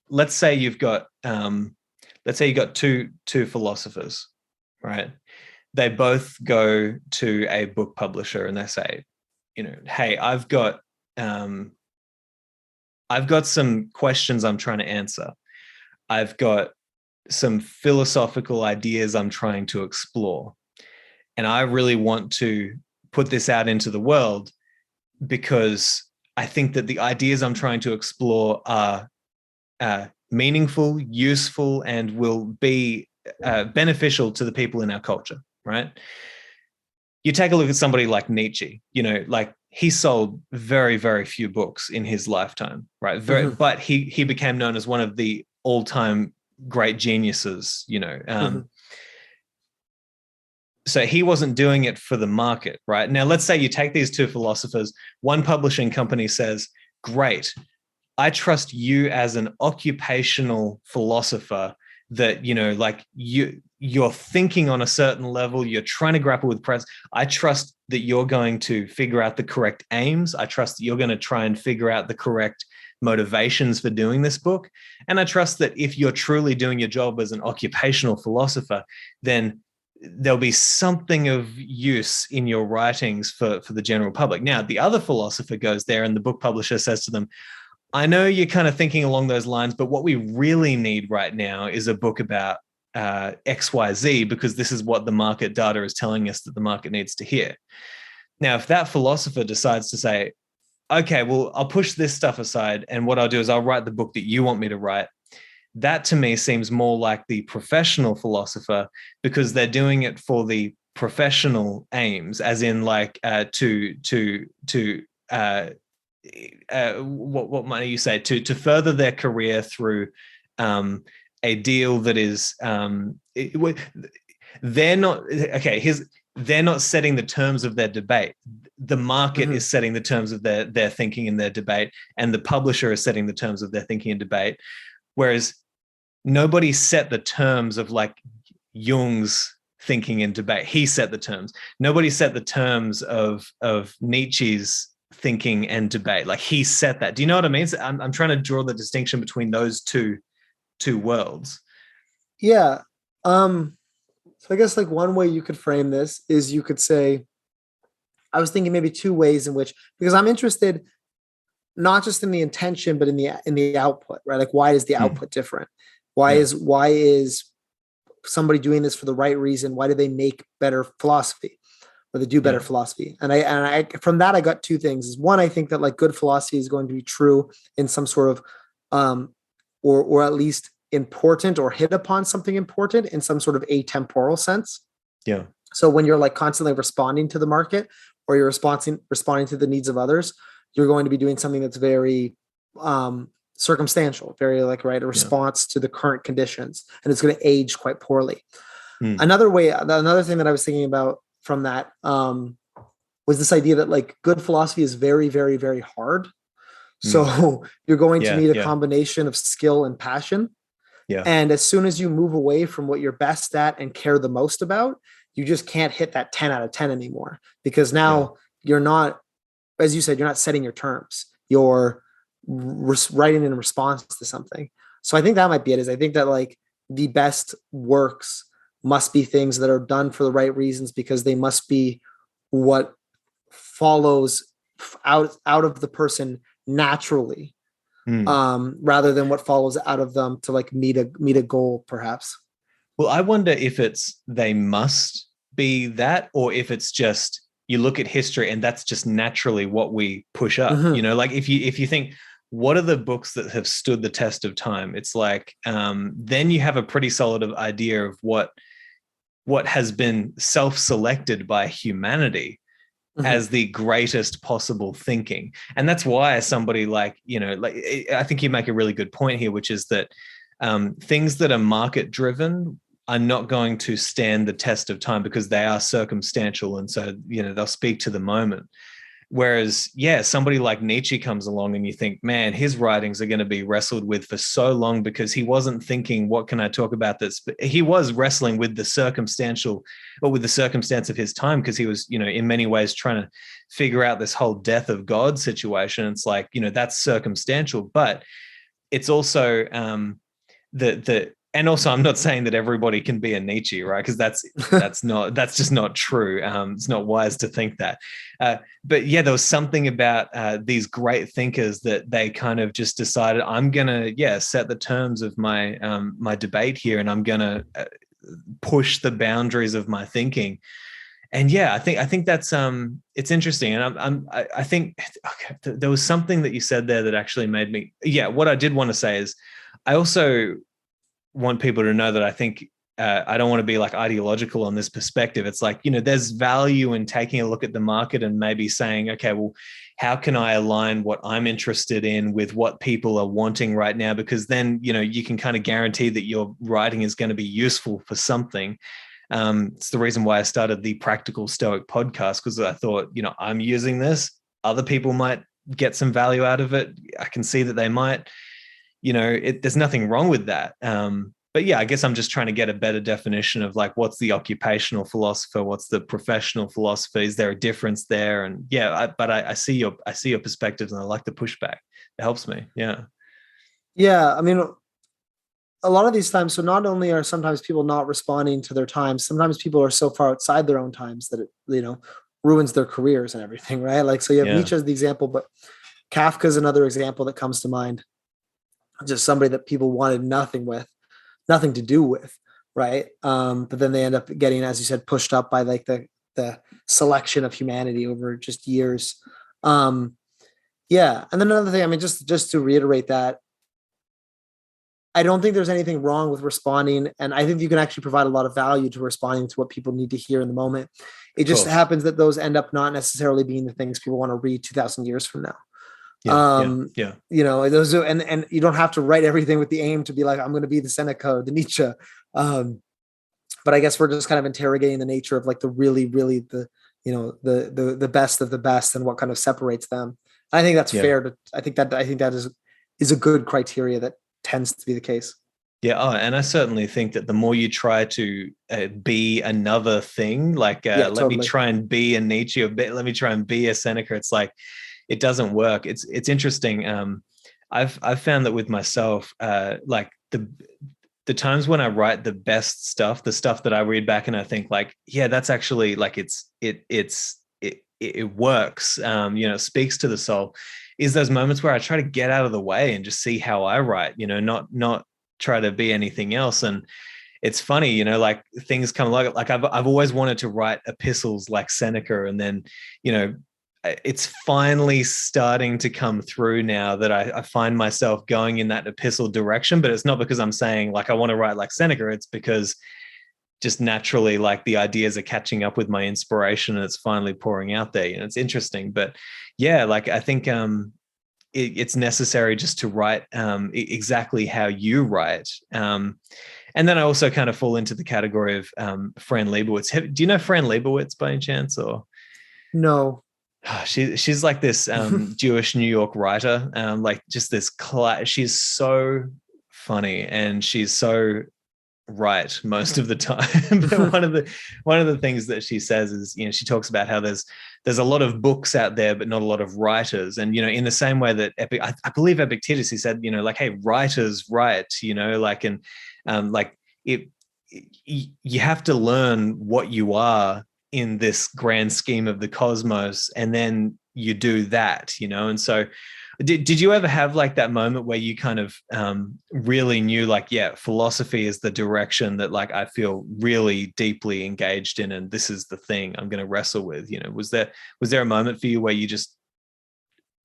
let's say you've got two philosophers, right? They both go to a book publisher and they say, hey, I've got some questions I'm trying to answer. I've got some philosophical ideas I'm trying to explore. And I really want to put this out into the world because I think that the ideas I'm trying to explore are meaningful, useful, and will be beneficial to the people in our culture, right? You take a look at somebody like Nietzsche, like he sold very, very few books in his lifetime, right? But he became known as one of the all-time great geniuses, So he wasn't doing it for the market, right? Now, let's say you take these two philosophers, one publishing company says, great, I trust you as an occupational philosopher that, like you're thinking on a certain level, you're trying to grapple with press. I trust that you're going to figure out the correct aims. I trust that you're going to try and figure out the correct motivations for doing this book. And I trust that if you're truly doing your job as an occupational philosopher, then there'll be something of use in your writings for the general public. Now, the other philosopher goes there and the book publisher says to them, I know you're kind of thinking along those lines, but what we really need right now is a book about XYZ, because this is what the market data is telling us that the market needs to hear. Now, if that philosopher decides to say, okay, well, I'll push this stuff aside, and what I'll do is I'll write the book that you want me to write, that to me seems more like the professional philosopher, because they're doing it for the professional aims, as in like what might you say, to further their career through a deal that is they're not setting the terms of their debate. The market is setting the terms of their thinking and their debate, and the publisher is setting the terms of their thinking and debate. Whereas nobody set the terms of like Jung's thinking and debate. He set the terms. Nobody set the terms of Nietzsche's thinking and debate. Like he set that. Do you know what I mean? So I'm trying to draw the distinction between those two worlds.
Yeah. So I guess like one way you could frame this is you could say, I was thinking maybe two ways in which, because I'm interested not just in the intention, but in the output, right? Like why is the output different? Why is somebody doing this for the right reason? Why do they make better philosophy, or they do better philosophy? And I from that I got two things. Is one, I think that like good philosophy is going to be true in some sort of or at least important, or hit upon something important in some sort of atemporal sense.
Yeah.
So when you're like constantly responding to the market, or you're responding to the needs of others, you're going to be doing something that's very circumstantial, very like, right, a response to the current conditions, and it's going to age quite poorly. Another thing that I was thinking about from that was this idea that like good philosophy is very, very, very hard. So you're going to need a combination of skill and passion.
Yeah.
And as soon as you move away from what you're best at and care the most about, you just can't hit that 10 out of 10 anymore, because now you're not, as you said, you're not setting your terms. You're writing in response to something. So I think that might be it. Is I think that like the best works must be things that are done for the right reasons, because they must be what follows out of the person naturally, rather than what follows out of them to like meet a goal, perhaps.
Well, I wonder if it's they must be that, or if it's just you look at history and that's just naturally what we push up. Like if you think, what are the books that have stood the test of time? It's like then you have a pretty solid idea of what has been self-selected by humanity as the greatest possible thinking. And that's why somebody like, I think you make a really good point here, which is that things that are market driven are not going to stand the test of time, because they are circumstantial. And so, they'll speak to the moment. Whereas, yeah, somebody like Nietzsche comes along and you think, man, his writings are going to be wrestled with for so long, because he wasn't thinking, what can I talk about this? But he was wrestling with the circumstantial, or with the circumstance of his time, because he was, in many ways trying to figure out this whole death of God situation. It's like, that's circumstantial, but it's also and also, I'm not saying that everybody can be a Nietzsche, right? Because that's just not true. It's not wise to think that. But yeah, there was something about these great thinkers that they kind of just decided, I'm gonna set the terms of my my debate here, and I'm gonna push the boundaries of my thinking. And yeah, I think that's it's interesting. And I think there was something that you said there that actually made me. Yeah, what I did want to say is, I also want people to know that I think I don't want to be like ideological on this perspective. It's like, there's value in taking a look at the market and maybe saying, okay, well, how can I align what I'm interested in with what people are wanting right now? Because then, you can kind of guarantee that your writing is going to be useful for something. It's the reason why I started the Practical Stoic Podcast, because I thought, I'm using this. Other people might get some value out of it. I can see that they might. There's nothing wrong with that. But yeah, I guess I'm just trying to get a better definition of like, what's the occupational philosopher? What's the professional philosopher? Is there a difference there? And yeah, I see your perspectives, and I like the pushback. It helps me. Yeah.
Yeah. I mean, a lot of these times, so not only are sometimes people not responding to their times, sometimes people are so far outside their own times that it, ruins their careers and everything, right? Like, so you have Nietzsche as the example, but Kafka is another example that comes to mind. Just somebody that people wanted nothing to do with, right? But then they end up getting, as you said, pushed up by like the selection of humanity over just years. And then another thing, I mean, just to reiterate that, I don't think there's anything wrong with responding, and I think you can actually provide a lot of value to responding to what people need to hear in the moment. It just happens that those end up not necessarily being the things people want to read 2,000 years from now.
Yeah.
Those are, and you don't have to write everything with the aim to be like, I'm going to be the Seneca, the Nietzsche. But I guess we're just kind of interrogating the nature of like the really, really the best of the best and what kind of separates them. I think that's fair I think that is a good criteria that tends to be the case.
Yeah, and I certainly think that the more you try to be another thing, like let me try and be a Nietzsche, or let me try and be a Seneca, it's like, it doesn't work. It's interesting. I've found that with myself, like the times when I write the best stuff, the stuff that I read back and I think like, yeah, that's actually like it works. Speaks to the soul. Is those moments where I try to get out of the way and just see how I write. Not try to be anything else. And it's funny, like things come like I've always wanted to write epistles like Seneca, and then it's finally starting to come through now that I find myself going in that epistle direction. But it's not because I'm saying like I want to write like Seneca. It's because just naturally, like the ideas are catching up with my inspiration and it's finally pouring out there. It's interesting. But yeah, like I think it's necessary just to write exactly how you write. And then I also kind of fall into the category of Fran Lebowitz. Do you know Fran Lebowitz by any chance? Or
no?
She's like this Jewish New York writer, like just this she's so funny and she's so right most of the time. But one of the things that she says is, she talks about how there's a lot of books out there but not a lot of writers. And in the same way that I believe Epictetus, he said, like, hey, writers write, like, and like you have to learn what you are in this grand scheme of the cosmos, and then you do that, and so did you ever have like that moment where you kind of really knew like, yeah, philosophy is the direction that like I feel really deeply engaged in, and this is the thing I'm going to wrestle with? Was there a moment for you where you just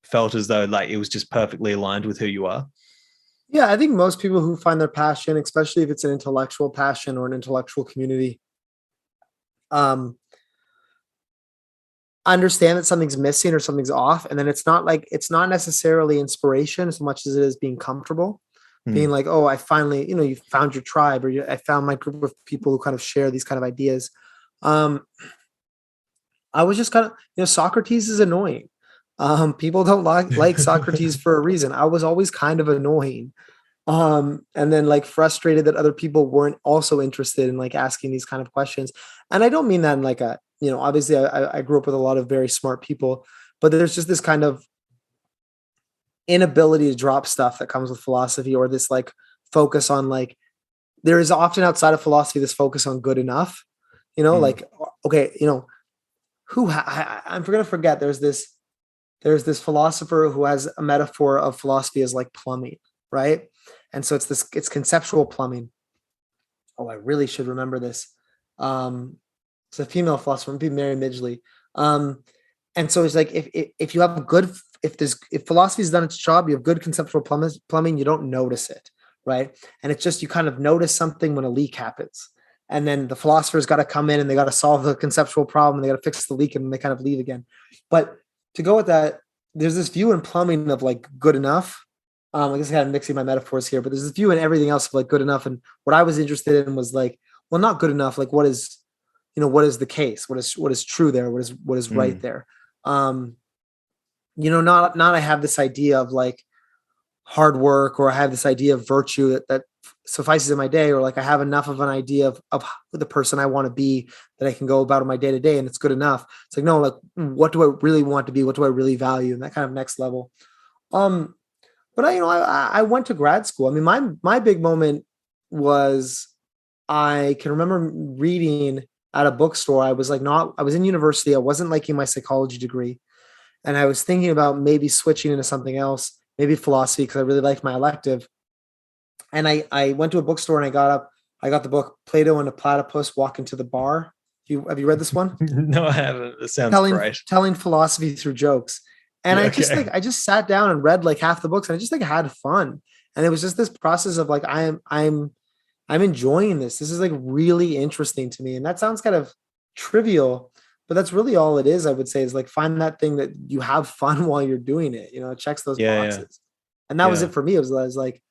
felt as though like it was just perfectly aligned with who you are?
Yeah, I think most people who find their passion, especially if it's an intellectual passion or an intellectual community, understand that something's missing or something's off. And then it's not necessarily inspiration as much as it is being comfortable, being like, oh, I finally, you found your tribe, or I found my group of people who kind of share these kind of ideas. I was just kind of, Socrates is annoying. People don't like Socrates for a reason. I was always kind of annoying. And then like frustrated that other people weren't also interested in like asking these kind of questions. And I don't mean that in like a, obviously I grew up with a lot of very smart people, but there's just this kind of inability to drop stuff that comes with philosophy, or this like focus on like, there is often outside of philosophy, this focus on good enough, like, okay, I'm going to forget. There's this philosopher who has a metaphor of philosophy as like plumbing, right? And so it's conceptual plumbing. Oh, I really should remember this. It's a female philosopher, maybe Mary Midgley. And so it's like, if you have a good, if philosophy's done its job, you have good conceptual plumbing, you don't notice it, right? And it's just, you kind of notice something when a leak happens. And then the philosopher's got to come in and they got to solve the conceptual problem. And they got to fix the leak and they kind of leave again. But to go with that, there's this view in plumbing of like good enough. I guess I kind of mixing my metaphors here, but there's this view in everything else of like good enough. And what I was interested in was like, well, not good enough. Like what is the case? What is true there? What is right there? Not I have this idea of like hard work, or I have this idea of virtue that suffices in my day, or like I have enough of an idea of the person I want to be that I can go about in my day to day and it's good enough. It's like, no, like what do I really want to be? What do I really value? And that kind of next level. But I went to grad school. I mean, my big moment was, I can remember reading at a bookstore. I was in university. I wasn't liking my psychology degree. And I was thinking about maybe switching into something else, maybe philosophy, because I really liked my elective. And I went to a bookstore and I got the book Plato and a Platypus Walk into the Bar. Have you read this one?
No, I haven't. It sounds great.
Telling philosophy through jokes. And I just sat down and read like half the books, and I just like had fun. And it was just this process of like, I'm enjoying this. This is like really interesting to me. And that sounds kind of trivial, but that's really all it is. I would say is like, find that thing that you have fun while you're doing it. It checks those boxes. Yeah. And that was it for me. It was like,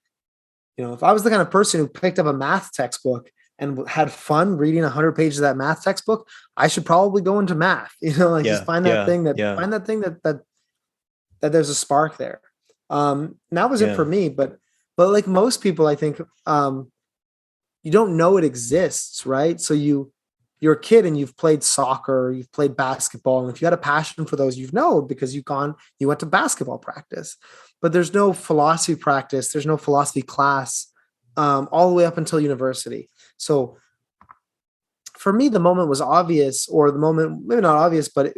if I was the kind of person who picked up a math textbook and had fun reading 100 pages of that math textbook, I should probably go into math, just find that thing that there's a spark there. And that was it for me. But like most people, I think, you don't know it exists, right? So you're a kid and you've played soccer, you've played basketball. And if you had a passion for those, because you went to basketball practice, but there's no philosophy practice. There's no philosophy class, all the way up until university. So for me, the moment was obvious, or the moment, maybe not obvious, but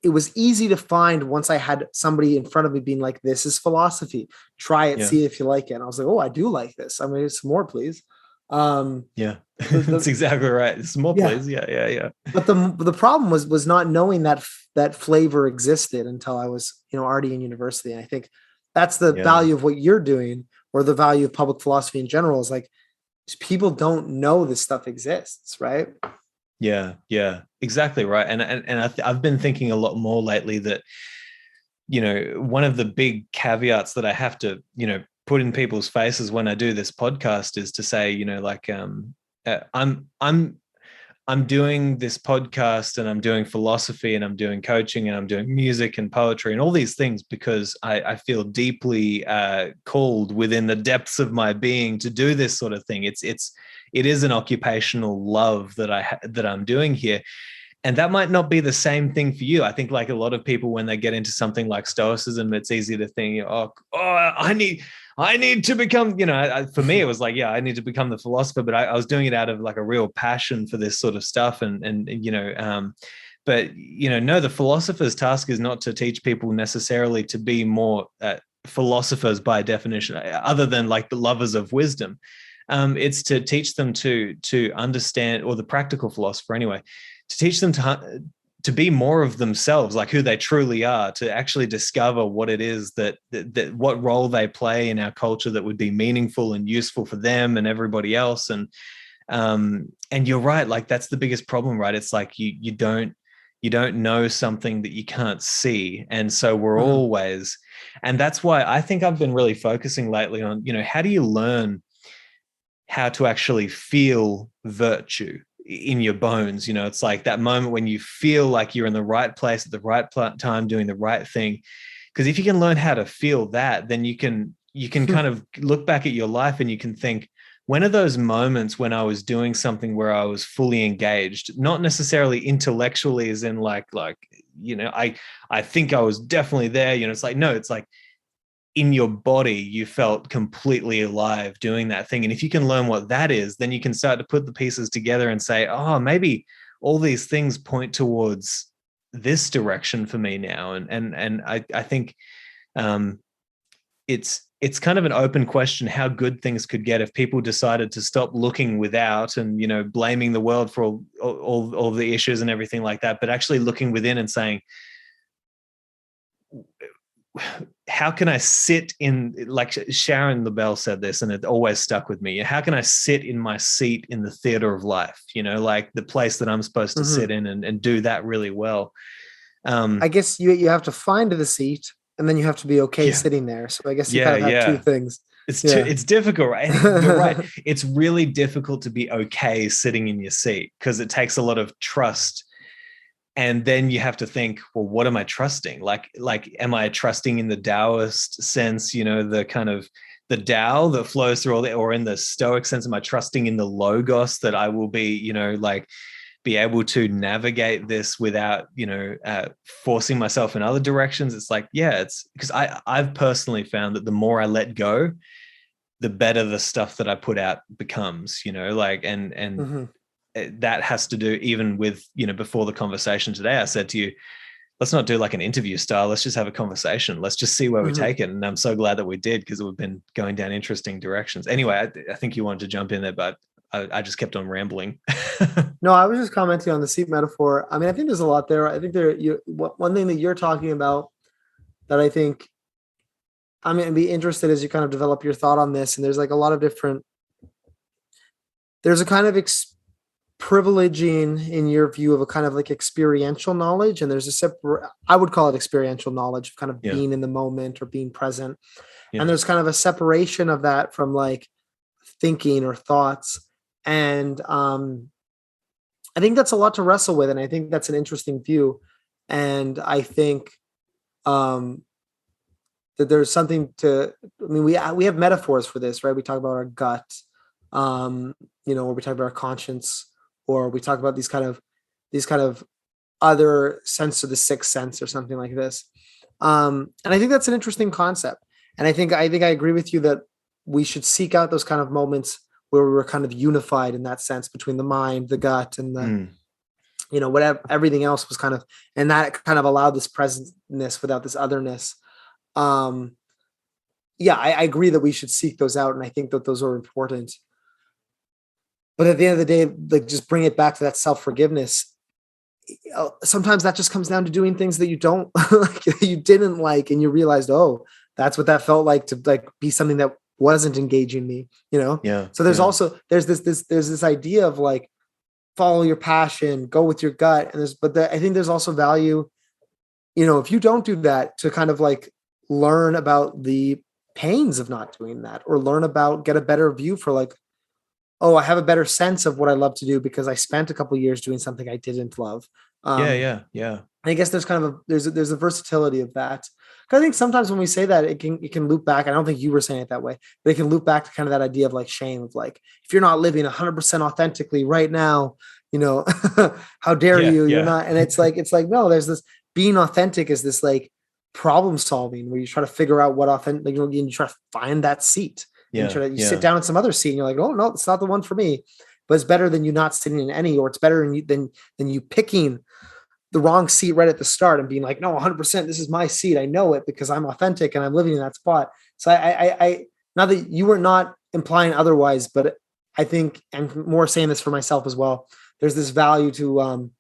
it was easy to find once I had somebody in front of me being like, this is philosophy, try it, see if you like it. And I was like, oh, I do like this. I mean, some more, please.
That's exactly right. Some more, please. Yeah.
But the problem was not knowing that flavor existed until I was, already in university. And I think that's the value of what you're doing, or the value of public philosophy in general, is like, people don't know this stuff exists, right?
Yeah, exactly right. And I've been thinking a lot more lately that, one of the big caveats that I have to, put in people's faces when I do this podcast is to say, I'm doing this podcast, and I'm doing philosophy, and I'm doing coaching, and I'm doing music and poetry and all these things because I feel deeply called within the depths of my being to do this sort of thing. It is an occupational love that I'm doing here. And that might not be the same thing for you. I think like a lot of people, when they get into something like Stoicism, it's easy to think, I need to become, for me, it was like, I need to become the philosopher, but I was doing it out of like a real passion for this sort of stuff. But the philosopher's task is not to teach people necessarily to be more philosophers by definition, other than like the lovers of wisdom. It's to teach them to understand, or the practical philosopher anyway, to teach them to be more of themselves, like who they truly are, to actually discover what it is that what role they play in our culture that would be meaningful and useful for them and everybody else. And you're right, like that's the biggest problem, right? It's like you don't know something that you can't see. And so we're always, and that's why I think I've been really focusing lately on, how do you learn how to actually feel virtue? in your bones. It's like that moment when you feel like you're in the right place at the right time, doing the right thing. Because if you can learn how to feel that, then you can kind of look back at your life and you can think, when are those moments when I was doing something where I was fully engaged, not necessarily intellectually as in like, I think I was definitely there, it's like, no, it's like in your body, you felt completely alive doing that thing. And if you can learn what that is, then you can start to put the pieces together and say, oh, maybe all these things point towards this direction for me now. And I think it's kind of an open question how good things could get if people decided to stop looking without and blaming the world for all the issues and everything like that, but actually looking within and saying, how can I sit in, like Sharon Lebell said this, and it always stuck with me. How can I sit in my seat in the theater of life? Like the place that I'm supposed to sit in and do that really well.
I guess you have to find the seat, and then you have to be okay sitting there. So I guess you kind of have two things.
It's difficult, right? You're right. It's really difficult to be okay sitting in your seat because it takes a lot of trust. And then you have to think, well, what am I trusting? Like, am I trusting in the Taoist sense, the kind of the Tao that flows through all that, or in the Stoic sense, am I trusting in the Logos that I will be, be able to navigate this without, forcing myself in other directions? It's like, it's because I've personally found that the more I let go, the better the stuff that I put out becomes, and that has to do even with, before the conversation today, I said to you, let's not do like an interview style. Let's just have a conversation. Let's just see where we take it. And I'm so glad that we did, because we've been going down interesting directions. Anyway, I think you wanted to jump in there, but I just kept on rambling.
No, I was just commenting on the seat metaphor. I mean, I think there's a lot there. I think one thing that you're talking about that I think I'm going to be interested as you kind of develop your thought on this. And there's like a lot of there's a kind of privileging in your view of a kind of like experiential knowledge. And there's I would call it experiential knowledge of kind of being in the moment or being present. Yeah. And there's kind of a separation of that from like thinking or thoughts. And I think that's a lot to wrestle with. And I think that's an interesting view. And I think that there's something we have metaphors for this, right? We talk about our gut, or we talk about our conscience, or we talk about these kind of other sense of the sixth sense or something like this. And I think that's an interesting concept. And I think I agree with you that we should seek out those kind of moments where we were kind of unified in that sense between the mind, the gut, and the, whatever, everything else was kind of, and that kind of allowed this presentness without this otherness. I agree that we should seek those out. And I think that those are important. But at the end of the day, like, just bring it back to that self-forgiveness. Sometimes that just comes down to doing things that you don't like, you didn't like, and you realized, oh, that's what that felt like to like be something that wasn't engaging me, Yeah. So there's also, there's this idea of like, follow your passion, go with your gut. And I think there's also value, if you don't do that, to kind of like learn about the pains of not doing that, or get a better view for like, oh, I have a better sense of what I love to do because I spent a couple of years doing something I didn't love.
Yeah.
I guess there's kind of there's a versatility of that. Because I think sometimes when we say that, it can loop back. I don't think you were saying it that way, but it can loop back to kind of that idea of like shame of like, if you're not living 100% authentically right now, how dare you? You're not. And it's like no, there's this being authentic is this like problem solving where you try to figure out what authentic, and you try to find that seat. You sit down in some other seat and you're like, oh no, it's not the one for me. But it's better than you not sitting in any, or it's better than you picking the wrong seat right at the start and being like, no, 100%, this is my seat. I know it because I'm authentic and I'm living in that spot. So I not that you were not implying otherwise, but I think, and more saying this for myself as well, there's this value to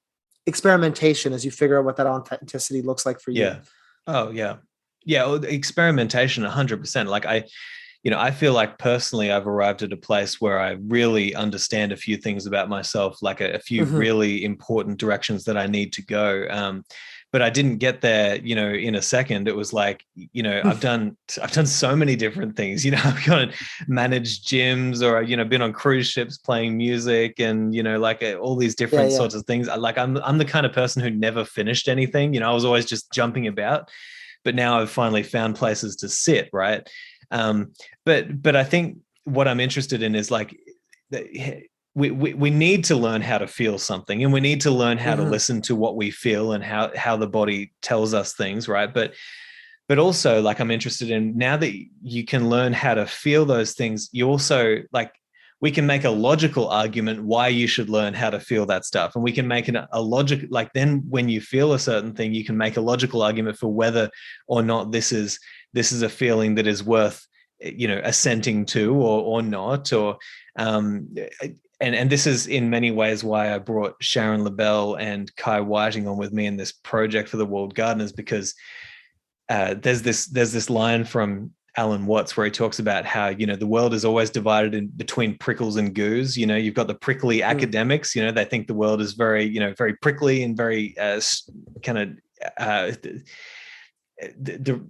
experimentation as you figure out what that authenticity looks like for you.
Yeah. Oh yeah. Yeah. Experimentation 100%. Like I feel like personally I've arrived at a place where I really understand a few things about myself, like a few
Mm-hmm.
really important directions that I need to go. But I didn't get there, in a second. It was like, I've done so many different things. I've gone and managed gyms, or been on cruise ships playing music, and like all these different
Yeah.
sorts of things. I'm the kind of person who never finished anything. I was always just jumping about, but now I've finally found places to sit, right? But I think what I'm interested in is like, we need to learn how to feel something, and we need to learn how to
Mm-hmm.
listen to what we feel and how the body tells us things, right? But also, like, I'm interested in, now that you can learn how to feel those things, you also, like, we can make a logical argument why you should learn how to feel that stuff. And we can make a logic, like, then when you feel a certain thing, you can make a logical argument for whether or not this is a feeling that is worth, assenting to, or not, or and this is in many ways why I brought Sharon Lebell and Kai Whiting on with me in this project for the Walled Gardeners, because there's this line from Alan Watts where he talks about how, the world is always divided in between prickles and goos. You've got the prickly academics, they think the world is very, very prickly and very kind of the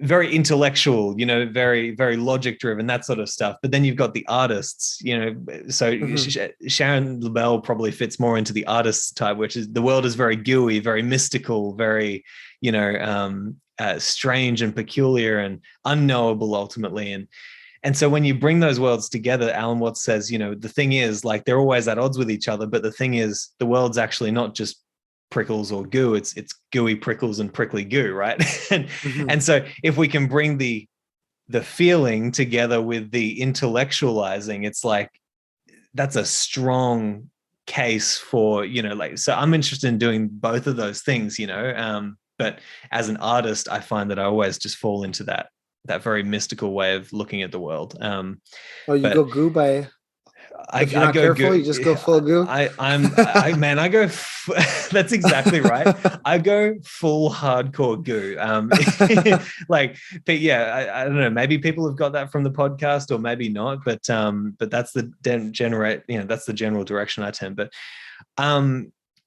very intellectual, very, very logic driven, that sort of stuff. But then you've got the artists, so Sharon Lebell probably fits more into the artist type, which is, the world is very gooey, very mystical, very, strange and peculiar and unknowable ultimately. And so when you bring those worlds together, Alan Watts says, the thing is, like, they're always at odds with each other, but the thing is, the world's actually not just prickles or goo, it's gooey prickles and prickly goo, right? And so if we can bring the feeling together with the intellectualizing, it's like, that's a strong case for, so I'm interested in doing both of those things, but as an artist, I find that I always just fall into that very mystical way of looking at the world.
You go goo by, if you're not careful, you just go full goo.
I go, that's exactly right. I go full hardcore goo. But yeah, I don't know, maybe people have got that from the podcast, or maybe not, but that's the that's the general direction I tend. But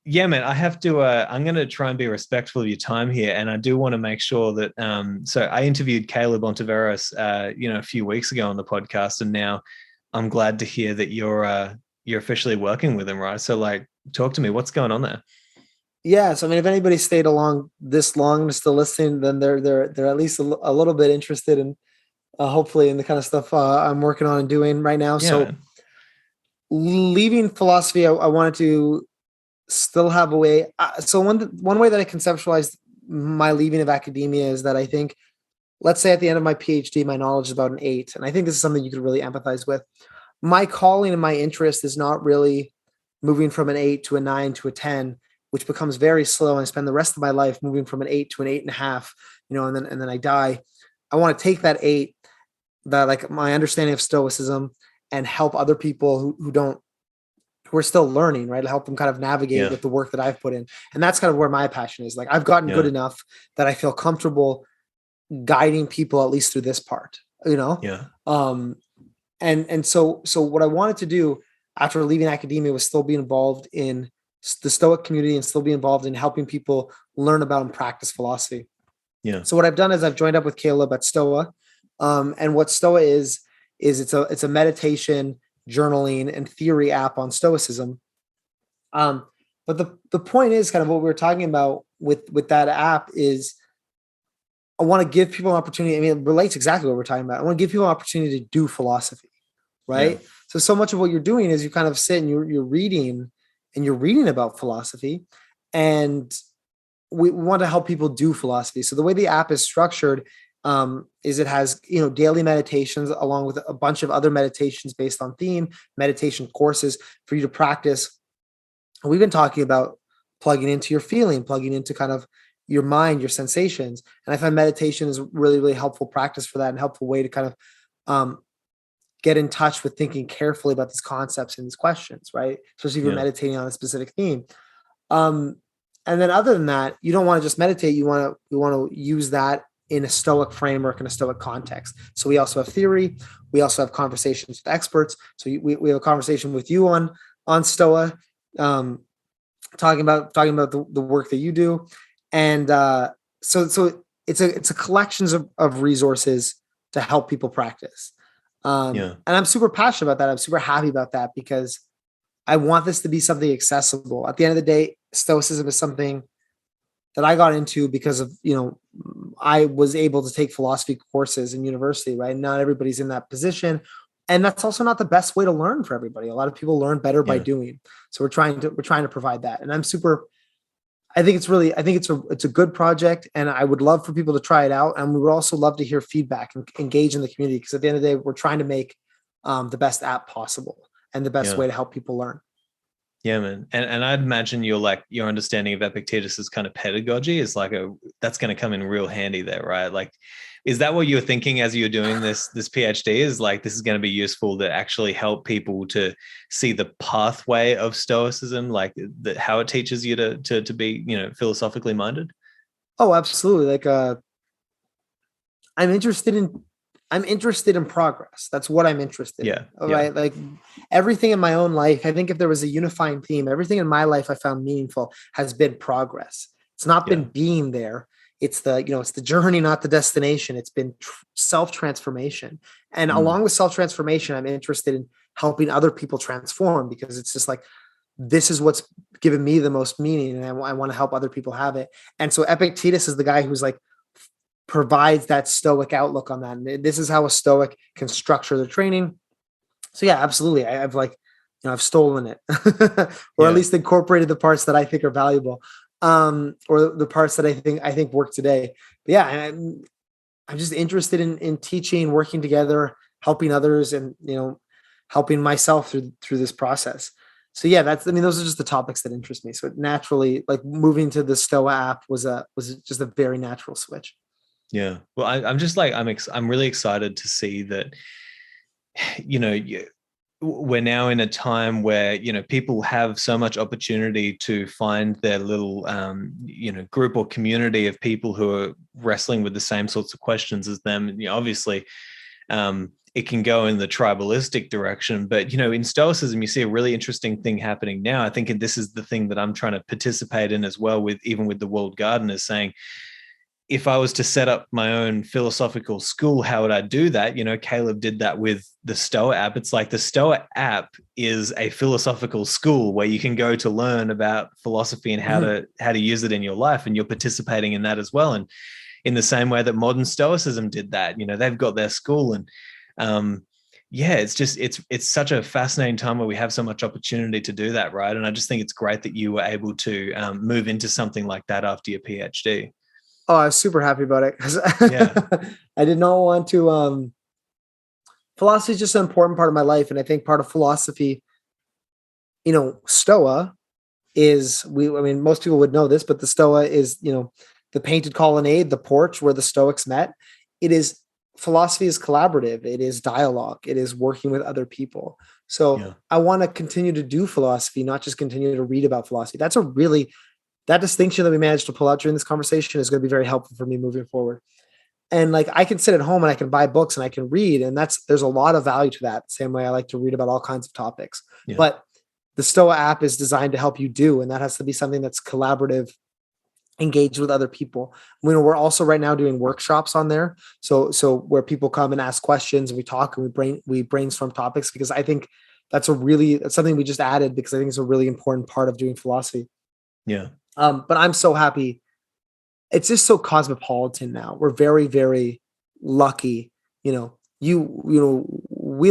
yeah, man, I have to, I'm going to try and be respectful of your time here. And I do want to make sure that, so I interviewed Caleb Ontiveros, a few weeks ago on the podcast, and now I'm glad to hear that you're officially working with him, right? So, like, talk to me, what's going on there?
Yeah. So, I mean, if anybody stayed along this long and still listening, then they're at least a little bit interested in, hopefully, in the kind of stuff I'm working on and doing right now.
Yeah,
so
man.
Leaving philosophy, I wanted to still have a way. So one way that I conceptualized my leaving of academia is that I think, let's say at the end of my PhD, my knowledge is about an 8. And I think this is something you could really empathize with. My calling and my interest is not really moving from an 8 to a 9 to a 10, which becomes very slow. And I spend the rest of my life moving from an 8 to an 8.5, and then I die. I want to take that 8, that, like, my understanding of Stoicism, and help other people who are still learning, right? Help them kind of navigate with the work that I've put in. And that's kind of where my passion is. Like, I've gotten good enough that I feel comfortable guiding people at least through this part,
Yeah.
And so what I wanted to do after leaving academia was still be involved in the Stoic community and still be involved in helping people learn about and practice philosophy.
Yeah.
So what I've done is I've joined up with Caleb at Stoa. And what Stoa is it's a meditation, journaling, and theory app on Stoicism. But the point is, kind of what we were talking about with that app is, I want to give people an opportunity. I mean, it relates exactly what we're talking about. I want to give people an opportunity to do philosophy, right? Yeah. So much of what you're doing is you kind of sit and you're reading about philosophy, and we want to help people do philosophy. So the way the app is structured is it has, daily meditations along with a bunch of other meditations based on theme, meditation courses for you to practice. And we've been talking about plugging into your feeling, plugging into kind of your mind, your sensations. And I find meditation is really, really helpful practice for that, and helpful way to kind of get in touch with thinking carefully about these concepts and these questions, right? Especially if you're meditating on a specific theme. And then other than that, you don't want to just meditate. You want to use that in a Stoic framework, in a Stoic context. So we also have theory. We also have conversations with experts. So we have a conversation with you on Stoa, talking about the work that you do. And so it's a collections of resources to help people practice. And I'm super passionate about that. I'm super happy about that because I want this to be something accessible. At the end of the day, Stoicism is something that I got into because of, I was able to take philosophy courses in university, right? Not everybody's in that position. And that's also not the best way to learn for everybody. A lot of people learn better by doing. So we're trying to provide that. And I think it's a good project, and I would love for people to try it out. And we would also love to hear feedback and engage in the community, because at the end of the day, we're trying to make the best app possible and the best way to help people learn.
Yeah, man. And I'd imagine your understanding of Epictetus's kind of pedagogy is that's going to come in real handy there, right? Like, is that what you were thinking as you were doing this PhD? Is like, this is going to be useful to actually help people to see the pathway of Stoicism, like how it teaches you to be, philosophically minded?
Oh, absolutely. Like, I'm interested in progress. That's what I'm interested in. Right. Like everything in my own life, I think if there was a unifying theme, everything in my life I found meaningful has been progress. It's not been being there. It's the journey, not the destination. It's been self-transformation. And along with self-transformation, I'm interested in helping other people transform, because it's just like, this is what's given me the most meaning, and I want to help other people have it. And so Epictetus is the guy who's like, provides that Stoic outlook on that. And this is how a Stoic can structure their training. So yeah, absolutely. I've stolen it or at least incorporated the parts that I think are valuable, or the parts that I think work today. But yeah, I'm just interested in teaching, working together, helping others, and, helping myself through this process. So yeah, those are just the topics that interest me. So naturally, like, moving to the Stoa app was just a very natural switch.
Yeah. Well, I'm really excited to see that, we're now in a time where, people have so much opportunity to find their little, group or community of people who are wrestling with the same sorts of questions as them. And, obviously, it can go in the tribalistic direction, but, in Stoicism, you see a really interesting thing happening now. I think this is the thing that I'm trying to participate in as well, even with the Walled Garden, is saying, if I was to set up my own philosophical school, how would I do that? Caleb did that with the Stoa app. It's like the Stoa app is a philosophical school where you can go to learn about philosophy and how to use it in your life, and you're participating in that as well. And in the same way that modern Stoicism did that, they've got their school. And it's such a fascinating time where we have so much opportunity to do that, right? And I just think it's great that you were able to move into something like that after your PhD.
Oh, I was super happy about it, because I did not want to. Philosophy is just an important part of my life, and I think part of philosophy, Stoa is most people would know this, but the Stoa is the painted colonnade, the porch where the Stoics met. Philosophy is collaborative. It is dialogue. It is working with other people. So I want to continue to do philosophy, not just continue to read about philosophy. That distinction that we managed to pull out during this conversation is going to be very helpful for me moving forward. And like, I can sit at home and I can buy books and I can read, and there's a lot of value to that. Same way I like to read about all kinds of topics, but the Stoa app is designed to help you do, and that has to be something that's collaborative, engaged with other people. We're also right now doing workshops on there. So where people come and ask questions, and we talk and we brainstorm topics, because I think that's something we just added, because I think it's a really important part of doing philosophy.
Yeah.
But I'm so happy. It's just so cosmopolitan now. We're very, very lucky. We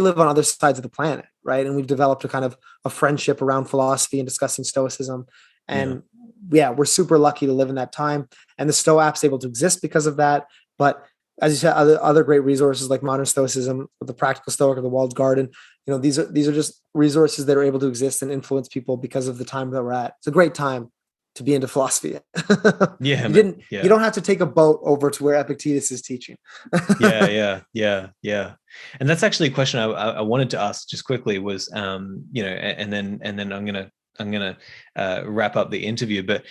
live on other sides of the planet, right? And we've developed a kind of a friendship around philosophy and discussing Stoicism. And we're super lucky to live in that time. And the Stoa app's able to exist because of that. But as you said, other great resources like Modern Stoicism, or the Practical Stoic, or the Walled Garden, these are just resources that are able to exist and influence people because of the time that we're at. It's a great time to be into philosophy. You don't have to take a boat over to where Epictetus is teaching.
Yeah. And that's actually a question I wanted to ask just quickly was, and then I'm gonna wrap up the interview. But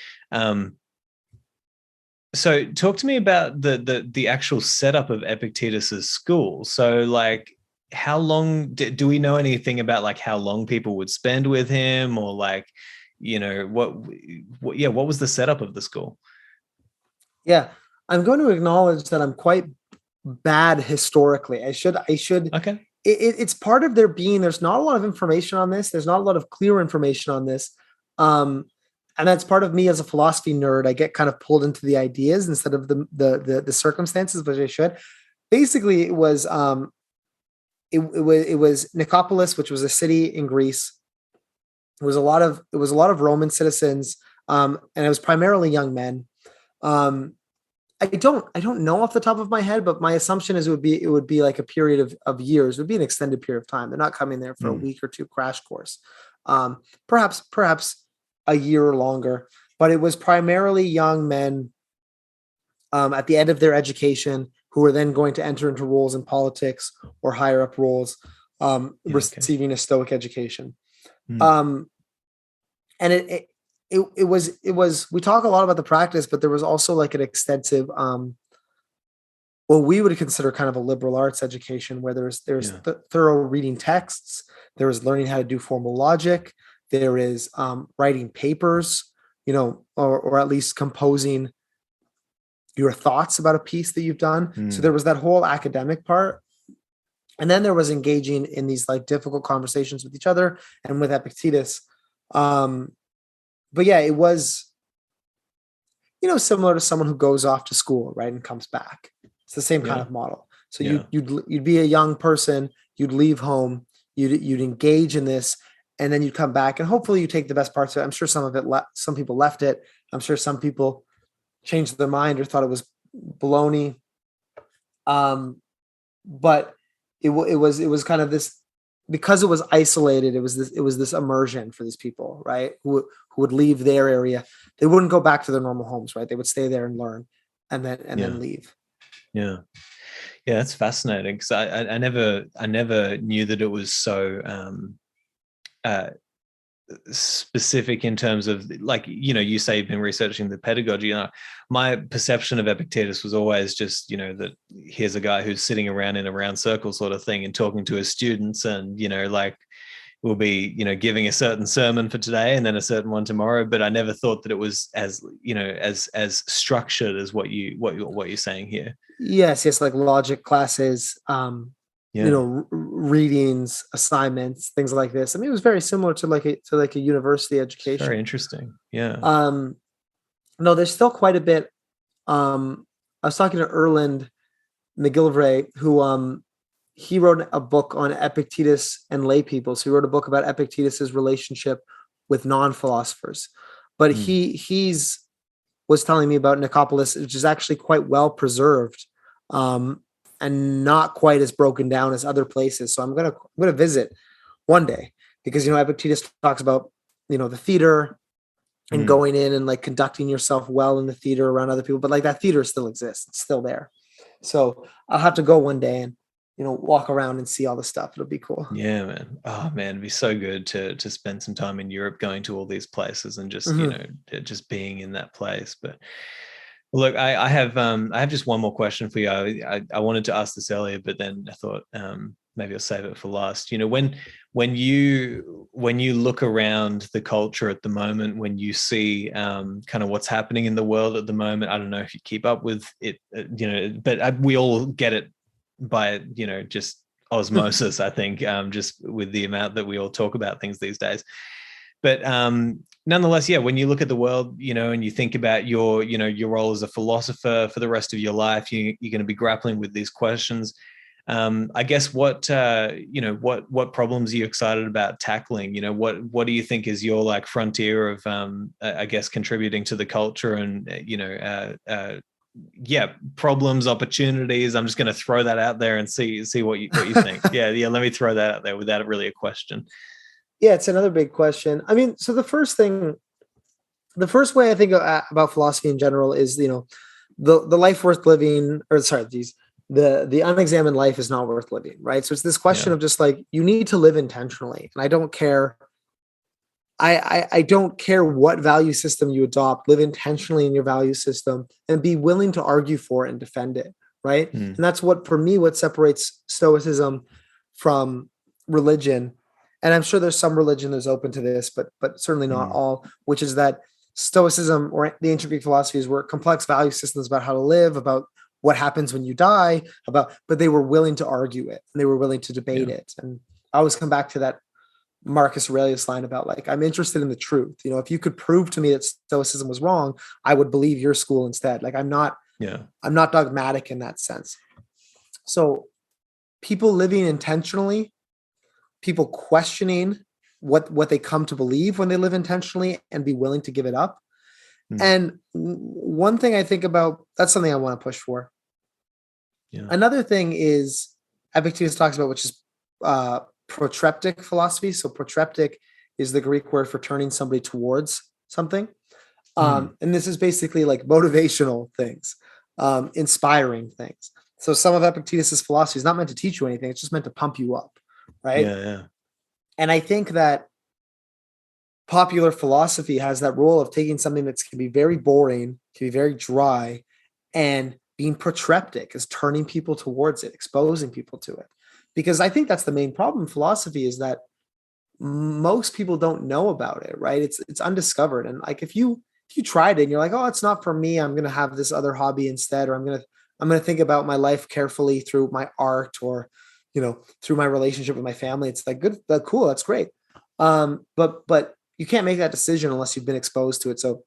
So talk to me about the actual setup of Epictetus's school. So like how long do we know anything about like how long people would spend with him, or like, what was the setup of the school?
Yeah, I'm going to acknowledge that I'm quite bad historically. I should.
Okay.
It's part of there being. There's not a lot of information on this. There's not a lot of clear information on this, um, and that's part of me as a philosophy nerd. I get kind of pulled into the ideas instead of the circumstances, which I should. Basically, it was Nicopolis, which was a city in Greece. It was a lot of Roman citizens, and it was primarily young men. Um, I don't know off the top of my head, but my assumption is it would be like a period of years. It would be an extended period of time. They're not coming there for a week or two crash course. Perhaps a year or longer. But it was primarily young men at the end of their education who were then going to enter into roles in politics or higher up roles, receiving a Stoic education.
Mm.
Um, and it was we talk a lot about the practice, but there was also like an extensive what we would consider kind of a liberal arts education, where there's thorough reading texts, there is learning how to do formal logic, there is writing papers, or at least composing your thoughts about a piece that you've done. So there was that whole academic part. And then there was engaging in these like difficult conversations with each other and with Epictetus. But yeah, it was, similar to someone who goes off to school, right, and comes back. It's the same kind of model. So you'd be a young person, you'd leave home, you'd engage in this, and then you'd come back, and hopefully you take the best parts of it. I'm sure some people left it. I'm sure some people changed their mind or thought it was baloney. But it was kind of this, because it was isolated. It was this immersion for these people, right? Who would leave their area. They wouldn't go back to their normal homes, right? They would stay there and learn, and then leave.
Yeah. Yeah, that's fascinating, because I never knew that it was so specific in terms of, like, you say you've been researching the pedagogy. My perception of Epictetus was always just, that here's a guy who's sitting around in a round circle sort of thing and talking to his students, and like we'll be giving a certain sermon for today and then a certain one tomorrow. But I never thought that it was as as structured as what you're saying here.
Yes, like logic classes, readings, assignments, things like this. I mean, it was very similar to like a university education.
Very interesting. Yeah.
No, there's still quite a bit. I was talking to Erland McGillivray, who he wrote a book on Epictetus and lay people. So he wrote a book about Epictetus's relationship with non-philosophers. But he's was telling me about Nicopolis, which is actually quite well preserved, and not quite as broken down as other places. So I'm gonna visit one day, because Epictetus talks about the theater and going in and like conducting yourself well in the theater around other people, but like that theater still exists, it's still there. So I'll have to go one day and walk around and see all the stuff. It'll be cool.
Yeah, man. Oh man, it'd be so good to spend some time in Europe, going to all these places and just just being in that place. But look, I have just one more question for you. I wanted to ask this earlier, but then I thought maybe I'll save it for last. When you look around the culture at the moment, when you see kind of what's happening in the world at the moment, I don't know if you keep up with it, but we all get it by just osmosis, I think, just with the amount that we all talk about things these days. But nonetheless, when you look at the world, and you think about your role as a philosopher for the rest of your life, you're going to be grappling with these questions. I guess what problems are you excited about tackling? What do you think is your like frontier of I guess contributing to the culture, and problems, opportunities? I'm just going to throw that out there and see what you think. Let me throw that out there without really a question.
Yeah, it's another big question. I mean, so the first way I think about philosophy in general is, the life worth living, or sorry, the unexamined life is not worth living, right? So it's this question of just like, you need to live intentionally. And I don't care I don't care what value system you adopt, live intentionally in your value system and be willing to argue for it and defend it. Right. And that's what, for me, what separates Stoicism from religion. And I'm sure there's some religion that's open to this, but certainly not all, which is that Stoicism, or the ancient Greek philosophies, were complex value systems about how to live, about what happens when you die, but they were willing to argue it and they were willing to debate it. And I always come back to that Marcus Aurelius line about, like, I'm interested in the truth. You know, if you could prove to me that Stoicism was wrong, I would believe your school instead. Like, I'm not dogmatic in that sense. So people living intentionally, people questioning what they come to believe when they live intentionally and be willing to give it up. And one thing I think about, that's something I want to push for. Another thing is Epictetus talks about, which is protreptic philosophy. So protreptic is the Greek word for turning somebody towards something. And this is basically like motivational things, inspiring things. So some of Epictetus's philosophy is not meant to teach you anything. It's just meant to pump you up. Right. And I think that popular philosophy has that role of taking something that can be very boring, can be very dry, and being protreptic, is turning people towards it, exposing people to it. Because I think that's the main problem in philosophy, is that most people don't know about it, right? It's undiscovered. And like, if you tried it and you're like, oh, it's not for me, I'm going to have this other hobby instead, or I'm going to think about my life carefully through my art, or, you know, through my relationship with my family. It's like, good, cool, that's great. But you can't make that decision unless you've been exposed to it. So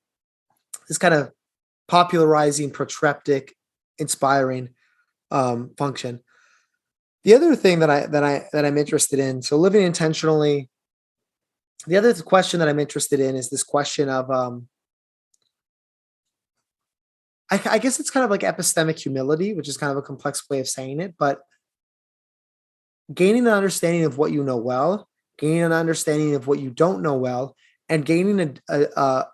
this kind of popularizing, protreptic, inspiring function. The other thing that I'm interested in, so living intentionally, the other question that I'm interested in is this question of, I guess it's kind of like epistemic humility, which is kind of a complex way of saying it, but gaining an understanding of what you know well, gaining an understanding of what you don't know well, and gaining a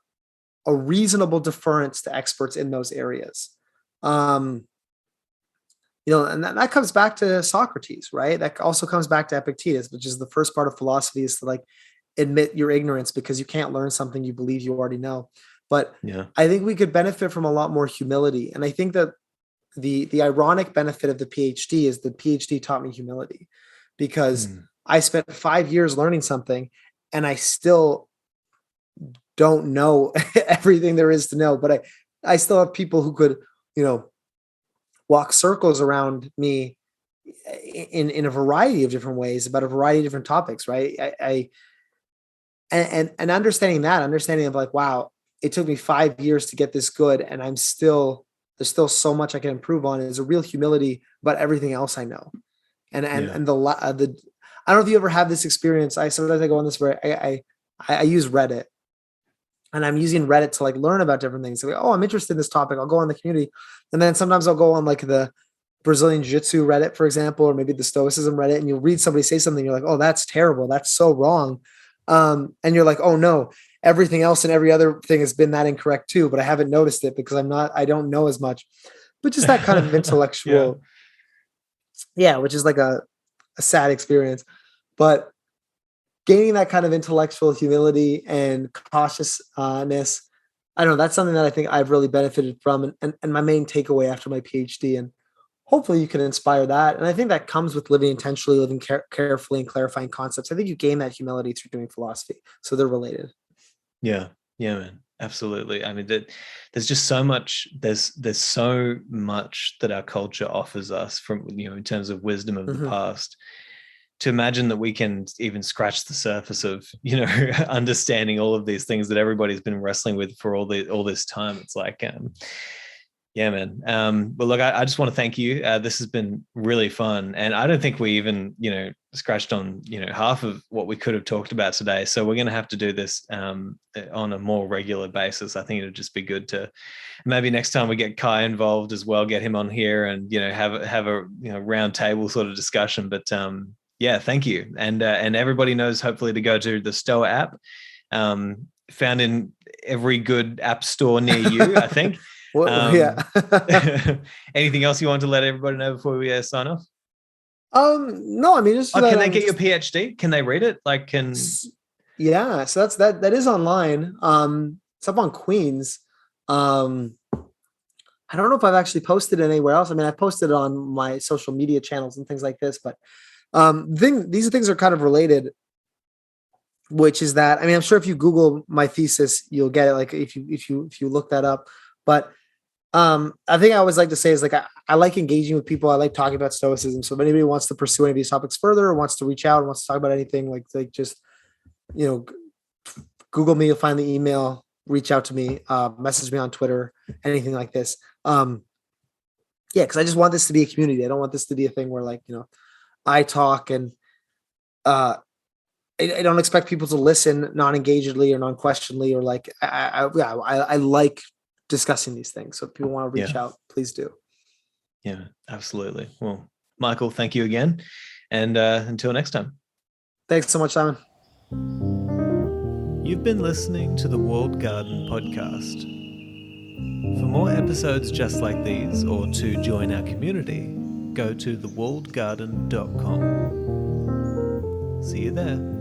reasonable deference to experts in those areas. You know, and that comes back to Socrates, right? That also comes back to Epictetus, which is the first part of philosophy, is to like admit your ignorance, because you can't learn something you believe you already know. But I think we could benefit from a lot more humility. And I think that the ironic benefit of the PhD is the PhD taught me humility, because I spent 5 years learning something and I still don't know everything there is to know, but I still have people who could, you know, walk circles around me in a variety of different ways about a variety of different topics. Right. And understanding of like, wow, it took me 5 years to get this good, and there's still so much I can improve on, is a real humility about everything else I know. And I don't know if you ever have this experience. Sometimes I go on this where I use Reddit, and I'm using Reddit to like learn about different things. So, oh, I'm interested in this topic, I'll go on the community. And then sometimes I'll go on like the Brazilian Jiu-Jitsu Reddit, for example, or maybe the Stoicism Reddit, and you'll read somebody say something, you're like, oh, that's terrible, that's so wrong. And you're like, oh no, everything else and every other thing has been that incorrect too, but I haven't noticed it because I don't know as much. But just that kind of intellectual, which is like a sad experience. But gaining that kind of intellectual humility and cautiousness, I don't know, that's something that I think I've really benefited from, and my main takeaway after my PhD. And hopefully you can inspire that. And I think that comes with living intentionally, living carefully, and clarifying concepts. I think you gain that humility through doing philosophy. So they're related.
Yeah, man, absolutely. I mean, there's just so much. There's so much that our culture offers us, from, you know, in terms of wisdom of the past. To imagine that we can even scratch the surface of, you know, understanding all of these things that everybody's been wrestling with for all this time. It's like, yeah, man. But look, I just want to thank you. This has been really fun, and I don't think we even, you know, scratched on, you know, half of what we could have talked about today. So we're going to have to do this on a more regular basis. I think it'd just be good to maybe next time we get Kai involved as well, get him on here and, you know, have a you know, round table sort of discussion. But yeah, thank you. And everybody knows, hopefully, to go to the Stoa app, found in every good app store near you, I think.
Well, yeah.
Anything else you want to let everybody know before we sign off?
No, I mean, just
can they get your PhD? Can they read it? Like,
Yeah, so that is online. It's up on Queens. I don't know if I've actually posted it anywhere else. I mean, I posted it on my social media channels and things like this, but these things are kind of related, which is that, I mean, I'm sure if you Google my thesis, you'll get it. Like if you look that up, but I think I always like to say is like, I like engaging with people. I like talking about Stoicism. So if anybody wants to pursue any of these topics further, or wants to reach out, or wants to talk about anything, like just, Google me, you'll find the email, reach out to me, message me on Twitter, anything like this. Yeah, because I just want this to be a community. I don't want this to be a thing where I talk and I don't expect people to listen non-engagedly or non-questioningly, or like I like discussing these things. So if people want to reach out, please do.
Yeah, absolutely. Well, Michael, thank you again. And until next time.
Thanks so much, Simon.
You've been listening to the Walled Garden podcast. For more episodes just like these, or to join our community, go to thewalledgarden.com. See you there.